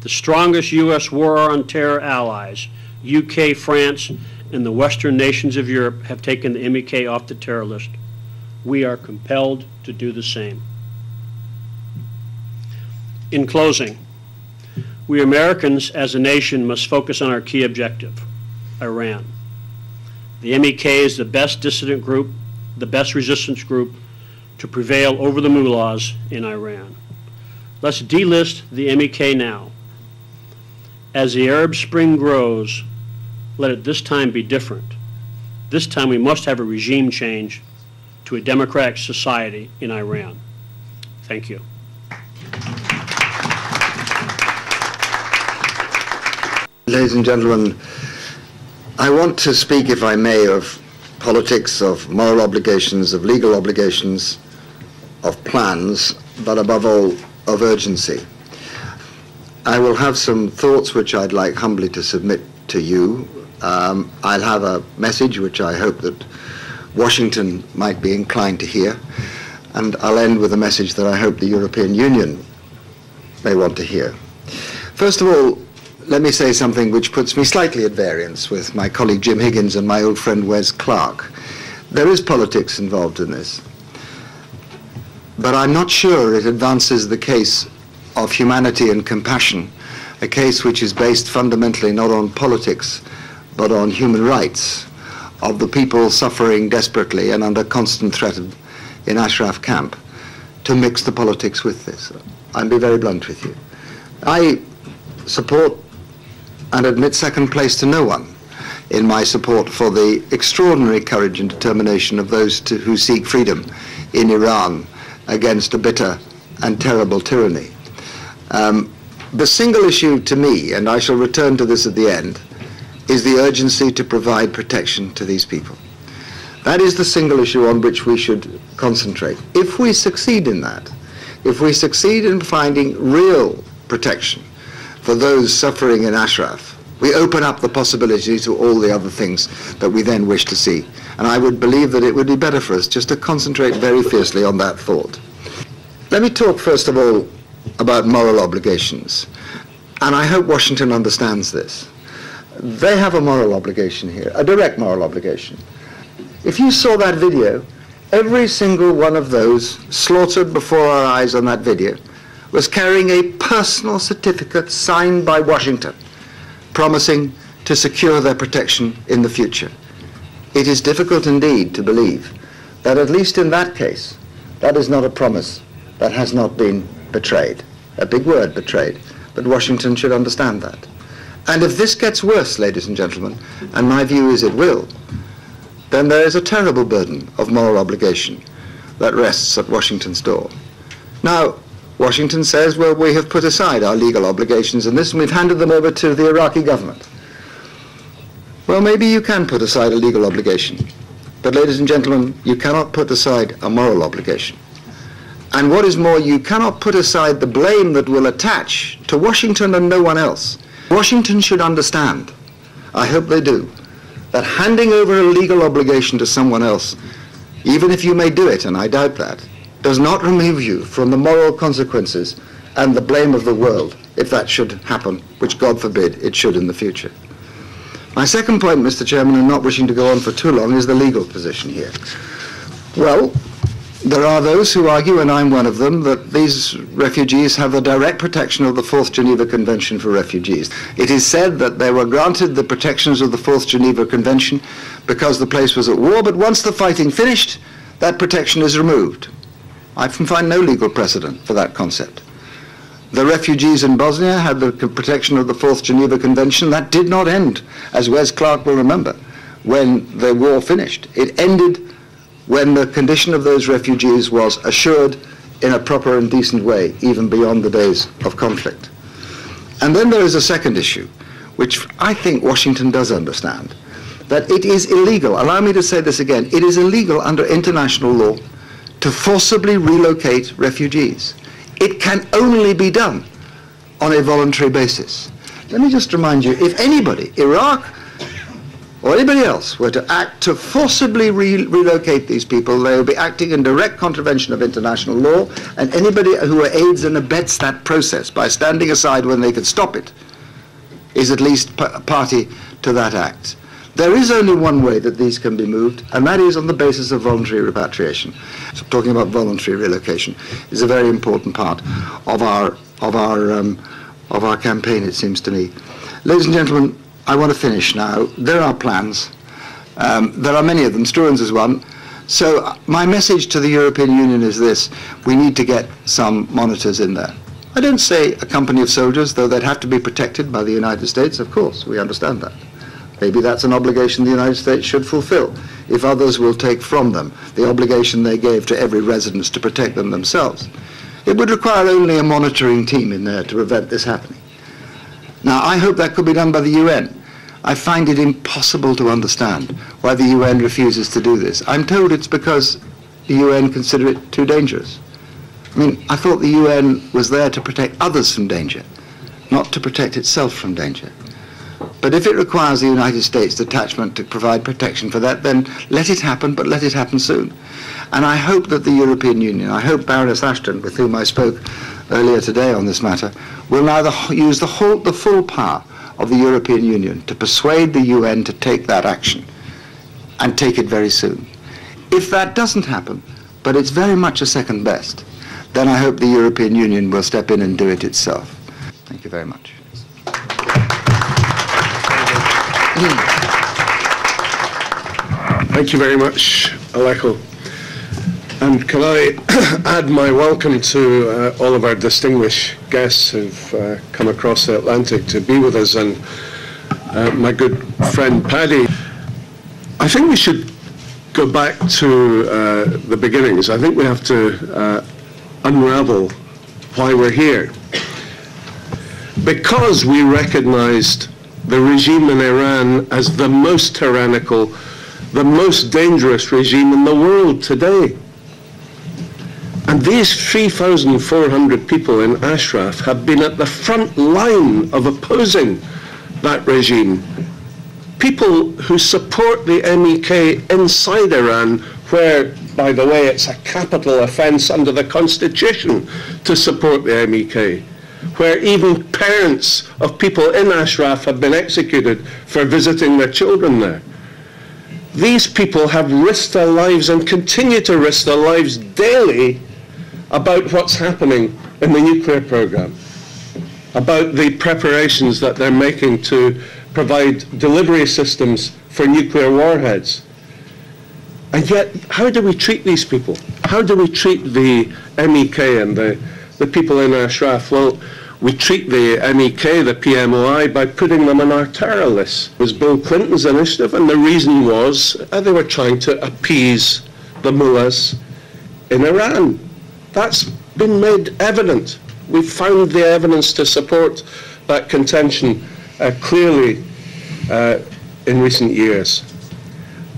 The strongest U.S. war on terror allies, UK, France, and the Western nations of Europe, have taken the MEK off the terror list. We are compelled to do the same. In closing, we Americans as a nation must focus on our key objective, Iran. The MEK is the best dissident group, the best resistance group to prevail over the mullahs in Iran. Let's delist the MEK now. As the Arab Spring grows, let it this time be different. This time we must have a regime change to a democratic society in Iran. Thank you. Ladies and gentlemen, I want to speak, if I may, of politics, of moral obligations, of legal obligations, of plans, but above all, of urgency. I will have some thoughts which I'd like humbly to submit to you. I'll have a message which I hope that Washington might be inclined to hear, and I'll end with a message that I hope the European Union may want to hear. First of all, let me say something which puts me slightly at variance with my colleague Jim Higgins and my old friend Wes Clark. There is politics involved in this, but I'm not sure it advances the case of humanity and compassion, a case which is based fundamentally not on politics, but on human rights of the people suffering desperately and under constant threat in Ashraf camp, to mix the politics with this. I'll be very blunt with you. I support and admit second place to no one in my support for the extraordinary courage and determination of those who seek freedom in Iran against a bitter and terrible tyranny. The single issue to me, and I shall return to this at the end, is the urgency to provide protection to these people. That is the single issue on which we should concentrate. If we succeed in that, if we succeed in finding real protection for those suffering in Ashraf, we open up the possibility to all the other things that we then wish to see. And I would believe that it would be better for us just to concentrate very fiercely on that thought. Let me talk first of all about moral obligations. And I hope Washington understands this. They have a moral obligation here, a direct moral obligation. If you saw that video, every single one of those slaughtered before our eyes on that video was carrying a personal certificate signed by Washington, promising to secure their protection in the future. It is difficult indeed to believe that, at least in that case, that is not a promise that has not been betrayed. A big word, betrayed, that Washington should understand that. And if this gets worse, ladies and gentlemen, and my view is it will, then there is a terrible burden of moral obligation that rests at Washington's door. Now, Washington says, well, we have put aside our legal obligations in this and we've handed them over to the Iraqi government. Well, maybe you can put aside a legal obligation, but ladies and gentlemen, you cannot put aside a moral obligation. And what is more, you cannot put aside the blame that will attach to Washington and no one else. Washington should understand, I hope they do, that handing over a legal obligation to someone else, even if you may do it, and I doubt that, does not remove you from the moral consequences and the blame of the world if that should happen, which God forbid it should in the future. My second point, Mr. Chairman, and not wishing to go on for too long, is the legal position here. Well, there are those who argue, and I'm one of them, that these refugees have the direct protection of the Fourth Geneva Convention for Refugees. It is said that they were granted the protections of the Fourth Geneva Convention because the place was at war, but once the fighting finished, that protection is removed. I can find no legal precedent for that concept. The refugees in Bosnia had the protection of the Fourth Geneva Convention. That did not end, as Wes Clark will remember, when the war finished. It ended when the condition of those refugees was assured in a proper and decent way, even beyond the days of conflict. And then there is a second issue, which I think Washington does understand, that it is illegal, allow me to say this again, it is illegal under international law to forcibly relocate refugees. It can only be done on a voluntary basis. Let me just remind you, if anybody, Iraq or anybody else, were to act to forcibly relocate these people, they would be acting in direct contravention of international law, and anybody who aids and abets that process by standing aside when they could stop it is at least party to that act. There is only one way that these can be moved, and that is on the basis of voluntary repatriation. So talking about voluntary relocation is a very important part of our campaign, it seems to me. Ladies and gentlemen, I want to finish now. There are plans. There are many of them. Struan's is one. So my message to the European Union is this: we need to get some monitors in there. I don't say a company of soldiers, though they'd have to be protected by the United States, of course, we understand that. Maybe that's an obligation the United States should fulfill, if others will take from them the obligation they gave to every resident to protect them themselves. It would require only a monitoring team in there to prevent this happening. Now, I hope that could be done by the UN. I find it impossible to understand why the UN refuses to do this. I'm told it's because the UN consider it too dangerous. I mean, I thought the UN was there to protect others from danger, not to protect itself from danger. But if it requires the United States detachment to provide protection for that, then let it happen, but let it happen soon. And I hope that the European Union, I hope Baroness Ashton, with whom I spoke earlier today on this matter, will now use the full power of the European Union to persuade the UN to take that action, and take it very soon. If that doesn't happen, but it's very much a second best, then I hope the European Union will step in and do it itself. Thank you very much. Thank you very much, Alejo. And can I add my welcome to all of our distinguished guests who've come across the Atlantic to be with us, and my good friend Paddy. I think we should go back to the beginnings. I think we have to unravel why we're here. Because we recognized the regime in Iran as the most tyrannical, the most dangerous regime in the world today. And these 3,400 people in Ashraf have been at the front line of opposing that regime. People who support the MEK inside Iran, where, by the way, it's a capital offense under the Constitution to support the MEK, where even parents of people in Ashraf have been executed for visiting their children there. These people have risked their lives and continue to risk their lives daily about what's happening in the nuclear program, about the preparations that they're making to provide delivery systems for nuclear warheads. And yet, how do we treat these people? How do we treat the MEK and the people in Ashraf? Well, We treat the MEK, the PMOI, by putting them on our terror list. It was Bill Clinton's initiative, and the reason was they were trying to appease the mullahs in Iran. That's been made evident. We've found the evidence to support that contention clearly in recent years.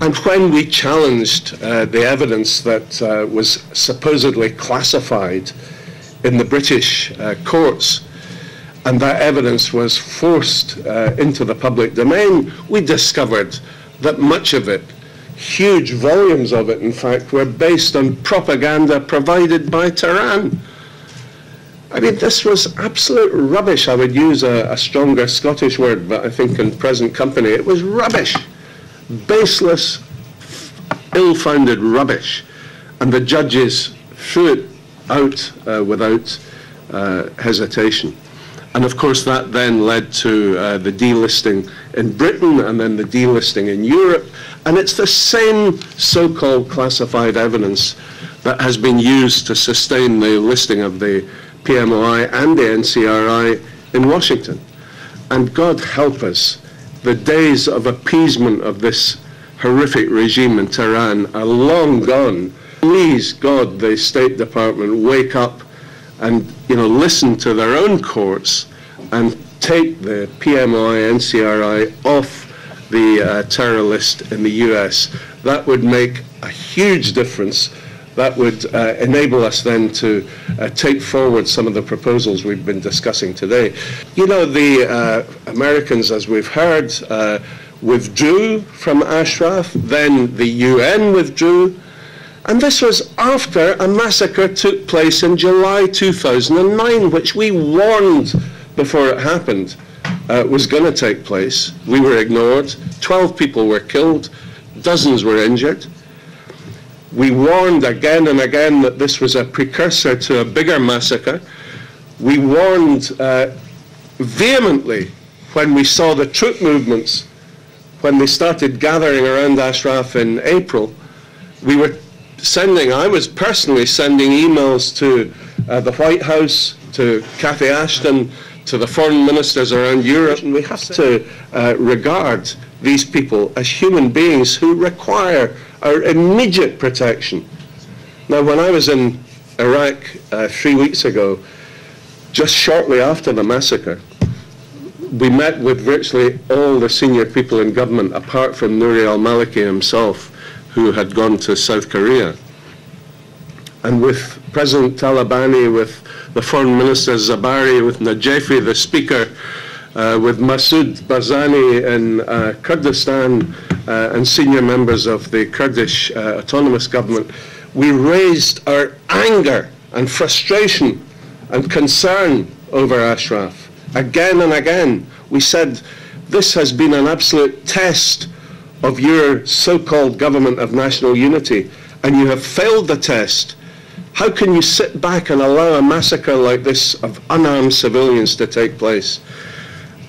And when we challenged the evidence that was supposedly classified in the British courts, and that evidence was forced into the public domain, we discovered that much of it, huge volumes of it, in fact, were based on propaganda provided by Tehran. I mean, this was absolute rubbish. I would use a stronger Scottish word, but I think in present company, it was rubbish. Baseless, ill-founded rubbish. And the judges threw it out without hesitation. And of course that then led to the delisting in Britain and then the delisting in Europe. And it's the same so-called classified evidence that has been used to sustain the listing of the PMOI and the NCRI in Washington. And God help us, the days of appeasement of this horrific regime in Tehran are long gone. Please, God, the State Department, wake up and listen to their own courts and take the PMOI, NCRI off the terror list in the US. That would make a huge difference. That would enable us then to take forward some of the proposals we've been discussing today. The Americans, as we've heard, withdrew from Ashraf, then the UN withdrew, and this was after a massacre took place in July 2009, which we warned before it happened was going to take place. We were ignored. 12 people were killed, dozens were injured. We warned again and again that this was a precursor to a bigger massacre. We warned vehemently when we saw the troop movements, when they started gathering around Ashraf in April. I was personally sending emails to the White House, to Cathy Ashton, to the foreign ministers around Europe, and we have to regard these people as human beings who require our immediate protection. Now, when I was in Iraq 3 weeks ago, just shortly after the massacre, we met with virtually all the senior people in government, apart from Nouri al-Maliki himself, who had gone to South Korea. And with President Talabani, with the Foreign Minister Zabari, with Najafi, the Speaker, with Masoud Barzani in Kurdistan, and senior members of the Kurdish autonomous government, we raised our anger and frustration and concern over Ashraf. Again and again, we said, this has been an absolute test of your so-called government of national unity, and you have failed the test. How can you sit back and allow a massacre like this of unarmed civilians to take place?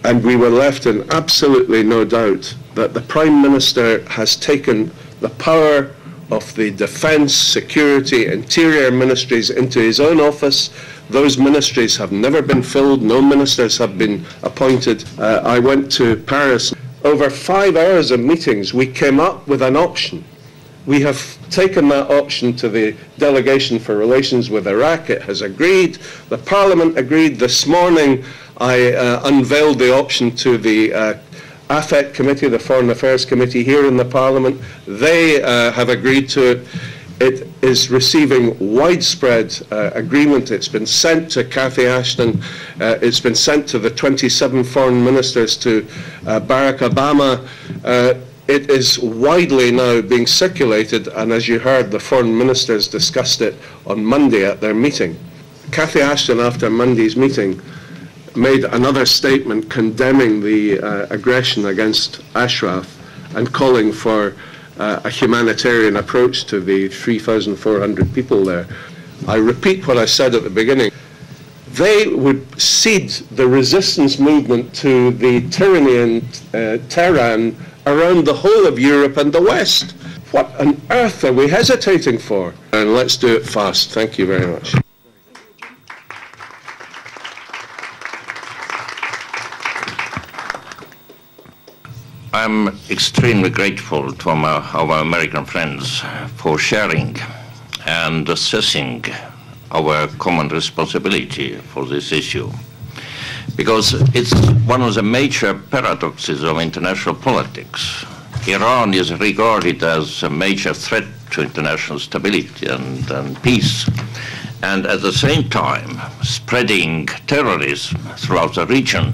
And we were left in absolutely no doubt that the Prime Minister has taken the power of the Defence, Security, Interior ministries into his own office. Those ministries have never been filled. No ministers have been appointed. I went to Paris. Over 5 hours of meetings, we came up with an option. We have taken that option to the Delegation for Relations with Iraq. It has agreed. The Parliament agreed. This morning, I unveiled the option to the AFET Committee, the Foreign Affairs Committee here in the Parliament. They have agreed to it. It is receiving widespread agreement. It's been sent to Cathy Ashton. It's been sent to the 27 foreign ministers, to Barack Obama. It is widely now being circulated, and as you heard, the foreign ministers discussed it on Monday at their meeting. Cathy Ashton, after Monday's meeting, made another statement condemning the aggression against Ashraf and calling for a humanitarian approach to the 3,400 people there. I repeat what I said at the beginning. They would cede the resistance movement to the tyranny in Tehran around the whole of Europe and the West. What on earth are we hesitating for? And let's do it fast. Thank you very much. I'm extremely grateful to our American friends for sharing and assessing our common responsibility for this issue, because it's one of the major paradoxes of international politics. Iran is regarded as a major threat to international stability and peace, and at the same time spreading terrorism throughout the region.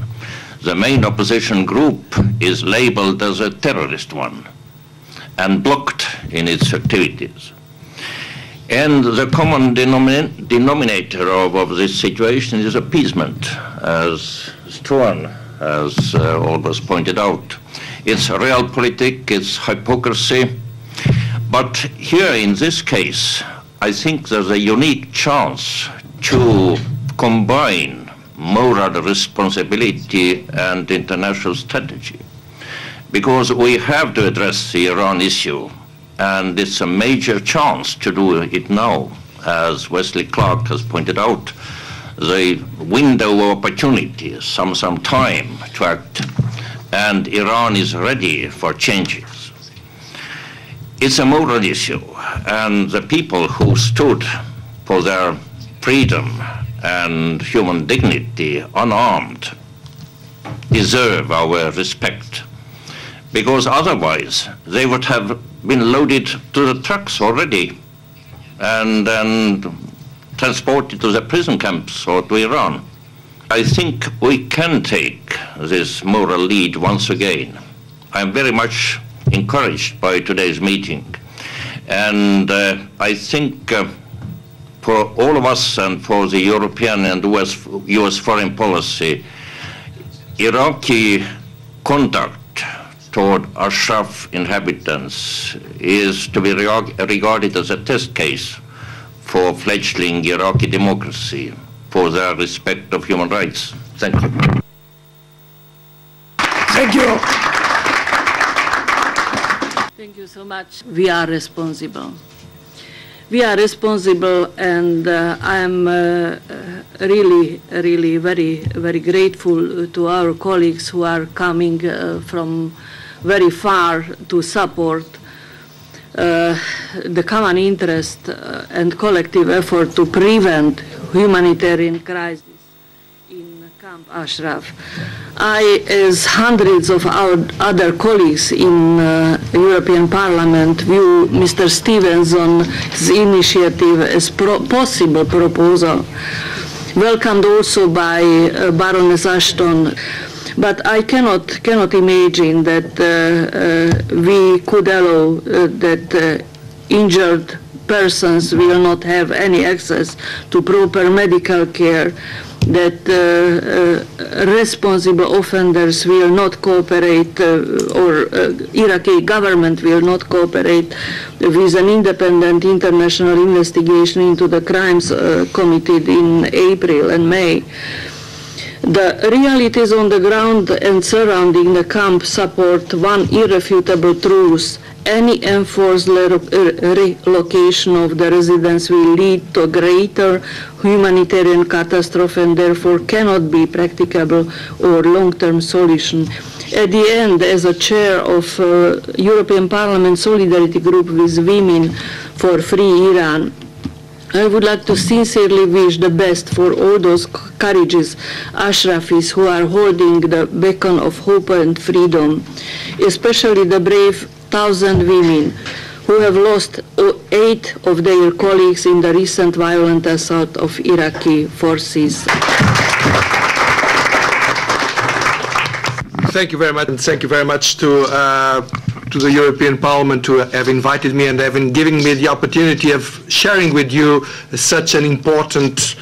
The main opposition group is labeled as a terrorist one and blocked in its activities. And the common denominator of this situation is appeasement, as Struan has always pointed out. It's realpolitik, it's hypocrisy. But here in this case, I think there's a unique chance to combine moral responsibility and international strategy, because we have to address the Iran issue, and it's a major chance to do it now. As Wesley Clark has pointed out, the window of opportunity, some time to act, and Iran is ready for changes. It's a moral issue, and the people who stood for their freedom and human dignity unarmed deserve our respect, because otherwise they would have been loaded to the trucks already and transported to the prison camps or to Iran. I think we can take this moral lead once again. I'm very much encouraged by today's meeting, and I think for all of us and for the European and US foreign policy, Iraqi conduct toward Ashraf inhabitants is to be regarded as a test case for fledgling Iraqi democracy, for their respect of human rights. Thank you. Thank you. Thank you so much. We are responsible. We are responsible, and I am really very grateful to our colleagues who are coming from very far to support the common interest and collective effort to prevent humanitarian crisis in Camp Ashraf. I, as hundreds of our other colleagues in European Parliament, view Mr. Stevenson's initiative as possible proposal, welcomed also by Baroness Ashton. But I cannot imagine that we could allow that injured persons will not have any access to proper medical care, that responsible offenders will not cooperate, or Iraqi government will not cooperate with an independent international investigation into the crimes committed in April and May. The realities on the ground and surrounding the camp support one irrefutable truth: any enforced relocation of the residents will lead to a greater humanitarian catastrophe and therefore cannot be practicable or long-term solution. At the end, as a chair of European Parliament Solidarity Group with Women for Free Iran, I would like to sincerely wish the best for all those courageous Ashrafis who are holding the beacon of hope and freedom, especially the brave 1,000 women who have lost 8 of their colleagues in the recent violent assault of Iraqi forces. Thank you very much, and thank you very much to the European Parliament to have invited me and having given me the opportunity of sharing with you such an important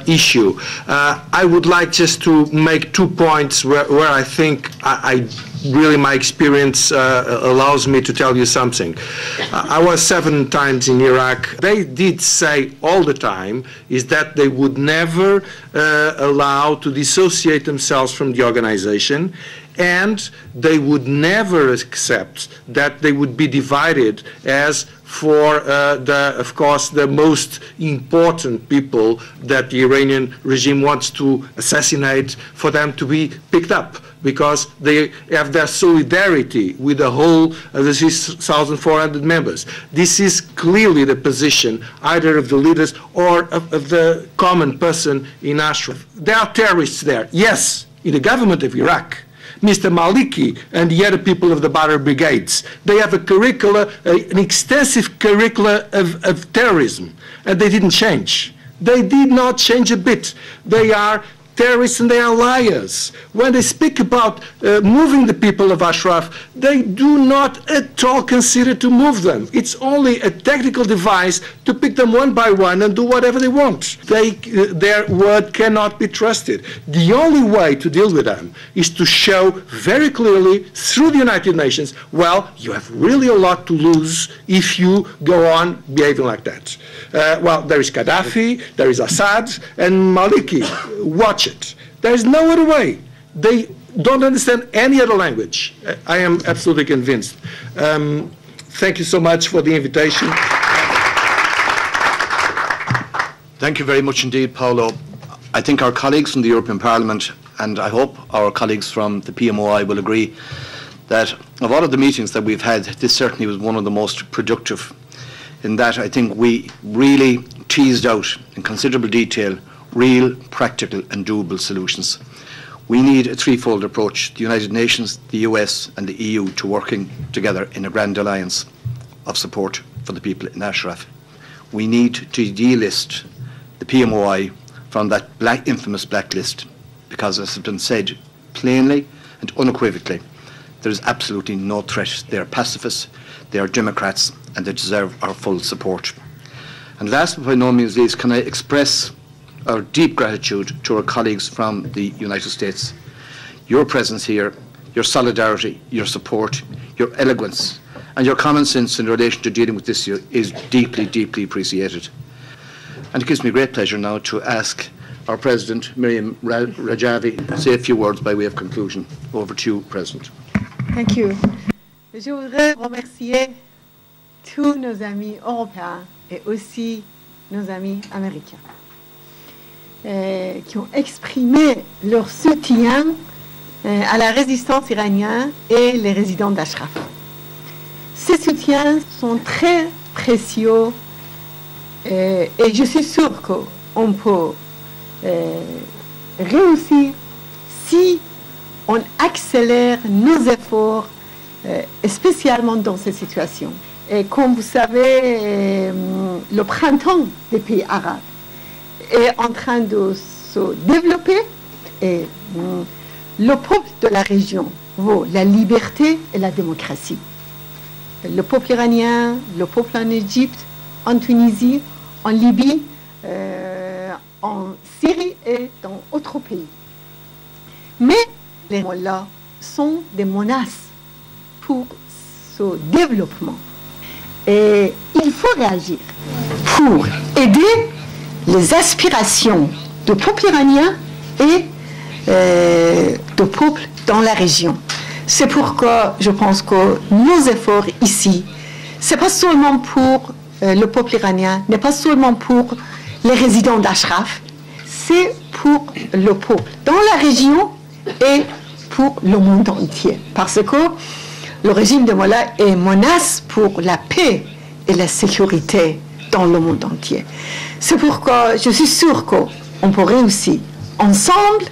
issue. I would like just to make 2 points where I think really my experience allows me to tell you something. I was 7 times in Iraq. They did say all the time is that they would never allow to dissociate themselves from the organization, and they would never accept that they would be divided as for of course, the most important people that the Iranian regime wants to assassinate, for them to be picked up, because they have their solidarity with the whole of the 6,400 members. This is clearly the position either of the leaders or of the common person in Ashraf. There are terrorists there, yes, in the government of Iraq. Mr. Maliki and the other people of the Badr Brigades, they have a curricula, an extensive curricula of terrorism, and they didn't change. They did not change a bit. They are terrorists and they are liars. When they speak about moving the people of Ashraf, they do not at all consider to move them. It's only a technical device to pick them one by one and do whatever they want. Their word cannot be trusted. The only way to deal with them is to show very clearly through the United Nations, well, you have really a lot to lose if you go on behaving like that. Well, there is Gaddafi, there is Assad, and Maliki. Watch it. There is no other way. They don't understand any other language. I am absolutely convinced. Thank you so much for the invitation. Thank you very much indeed, Paolo. I think our colleagues from the European Parliament, and I hope our colleagues from the PMOI will agree, that of all of the meetings that we've had, this certainly was one of the most productive, in that I think we really teased out in considerable detail real, practical and doable solutions. We need a threefold approach: the United Nations, the US and the EU, to working together in a grand alliance of support for the people in Ashraf. We need to delist the PMOI from that infamous blacklist, because, as has been said plainly and unequivocally, there is absolutely no threat. They are pacifists, they are democrats, and they deserve our full support. And last but by no means least, can I express our deep gratitude to our colleagues from the United States. Your presence here, your solidarity, your support, your eloquence, and your common sense in relation to dealing with this issue is deeply, deeply appreciated. And it gives me great pleasure now to ask our President, Miriam Rajavi, to say a few words by way of conclusion. Over to you, President. Thank you. Je voudrais remercier tous nos amis européens et aussi nos amis américains qui ont exprimé leur soutien à la résistance iranienne et les résidents d'Ashraf. Ces soutiens sont très précieux et je suis sûre qu'on peut réussir si on accélère nos efforts, spécialement dans ces situations. Et comme vous savez, le printemps des pays arabes est en train de se développer et le peuple de la région veut la liberté et la démocratie. Le peuple iranien, le peuple en Égypte, en Tunisie, en Libye, en Syrie et dans d'autres pays. Mais les mots-là sont des menaces pour ce développement. Et il faut réagir pour aider les aspirations du peuple iranien et du peuple dans la région. C'est pourquoi je pense que nos efforts ici, ce n'est pas seulement pour le peuple iranien, n'est pas seulement pour les résidents d'Ashraf, c'est pour le peuple dans la région et pour le monde entier. Parce que le régime de Mollah est menace pour la paix et la sécurité dans le monde entier. C'est pourquoi je suis sûre qu'on peut réussir ensemble.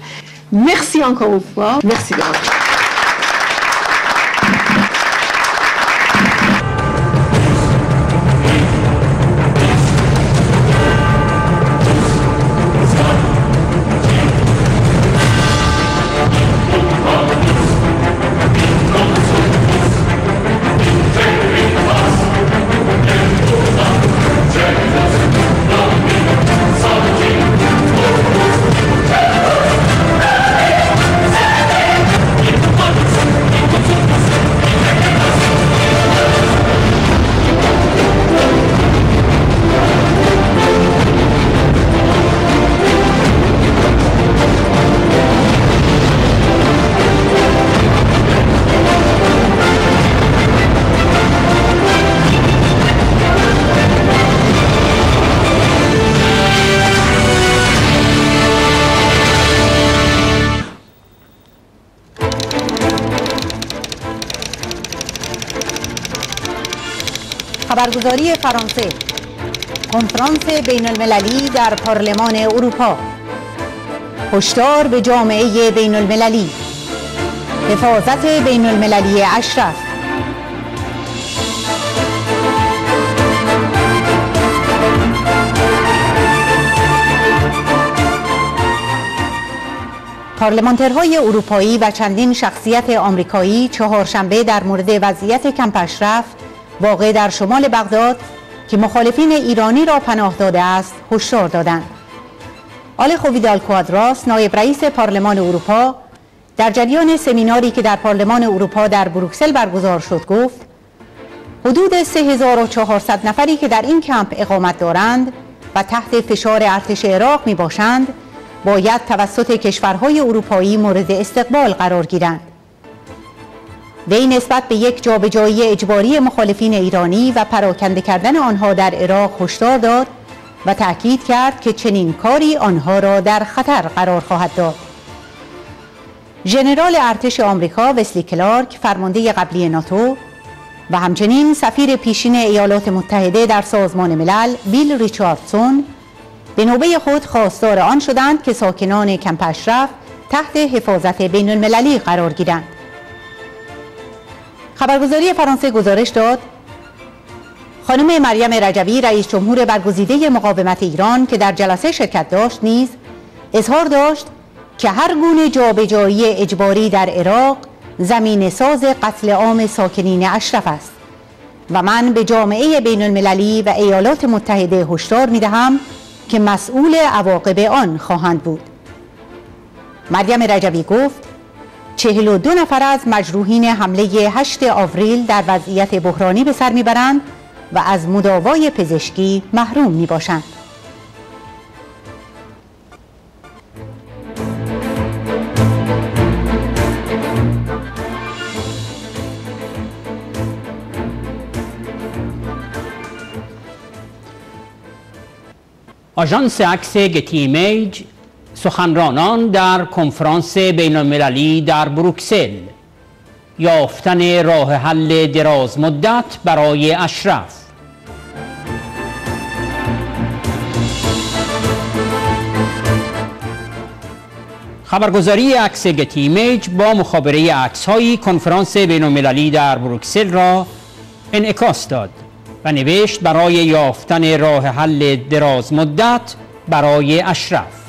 Merci encore une fois. Merci de votre attention. خبرگزاری فرانسه، کنفرانس بین المللی در پارلمان اروپا، هشدار به جامعه بین المللی، حفاظت بین المللی اشرف. پارلمانترهای اروپایی و چندین شخصیت آمریکایی چهارشنبه در مورد وضعیت کمپ اشرف واقع در شمال بغداد که مخالفین ایرانی را پناه داده است هشدار دادند. آلخو ویدال کوادراس، نایب رئیس پارلمان اروپا، در جریان سمیناری که در پارلمان اروپا در بروکسل برگزار شد گفت حدود 3400 نفری که در این کمپ اقامت دارند و تحت فشار ارتش عراق می باشند باید توسط کشورهای اروپایی مورد استقبال قرار گیرند. وی نسبت به یک جابجایی اجباری مخالفین ایرانی و پراکنده کردن آنها در عراق هشدار داد و تأکید کرد که چنین کاری آنها را در خطر قرار خواهد داد. ژنرال ارتش آمریکا وسلی کلارک، فرمانده قبلی ناتو، و همچنین سفیر پیشین ایالات متحده در سازمان ملل بیل ریچاردسون به نوبه خود خواستار آن شدند که ساکنان کمپ اشرف تحت حفاظت بین المللی قرار گیرند. خبرگزاری فرانسه گزارش داد خانم مریم رجوی، رئیس جمهور برگزیده مقاومت ایران که در جلسه شرکت داشت نیز اظهار داشت که هر گونه جابجایی اجباری در عراق زمین ساز قتل عام ساکنین اشرف است و من به جامعه بین المللی و ایالات متحده هشدار می دهم که مسئول عواقب آن خواهند بود. مریم رجوی گفت 42 نفر از مجروحین حمله 8 آوریل در وضعیت بحرانی به سر میبرند و از مداوای پزشکی محروم میباشند. آژانس عکس گتی ایمیج سخنرانان در کنفرانس بین المللی در بروکسل، یافتن راه حل دراز مدت برای اشرف. خبرگزاری عکس گتی ایمیج با مخابره عکس‌های کنفرانس بین المللی در بروکسل را انعکاس داد و نوشت برای یافتن راه حل دراز مدت برای اشرف.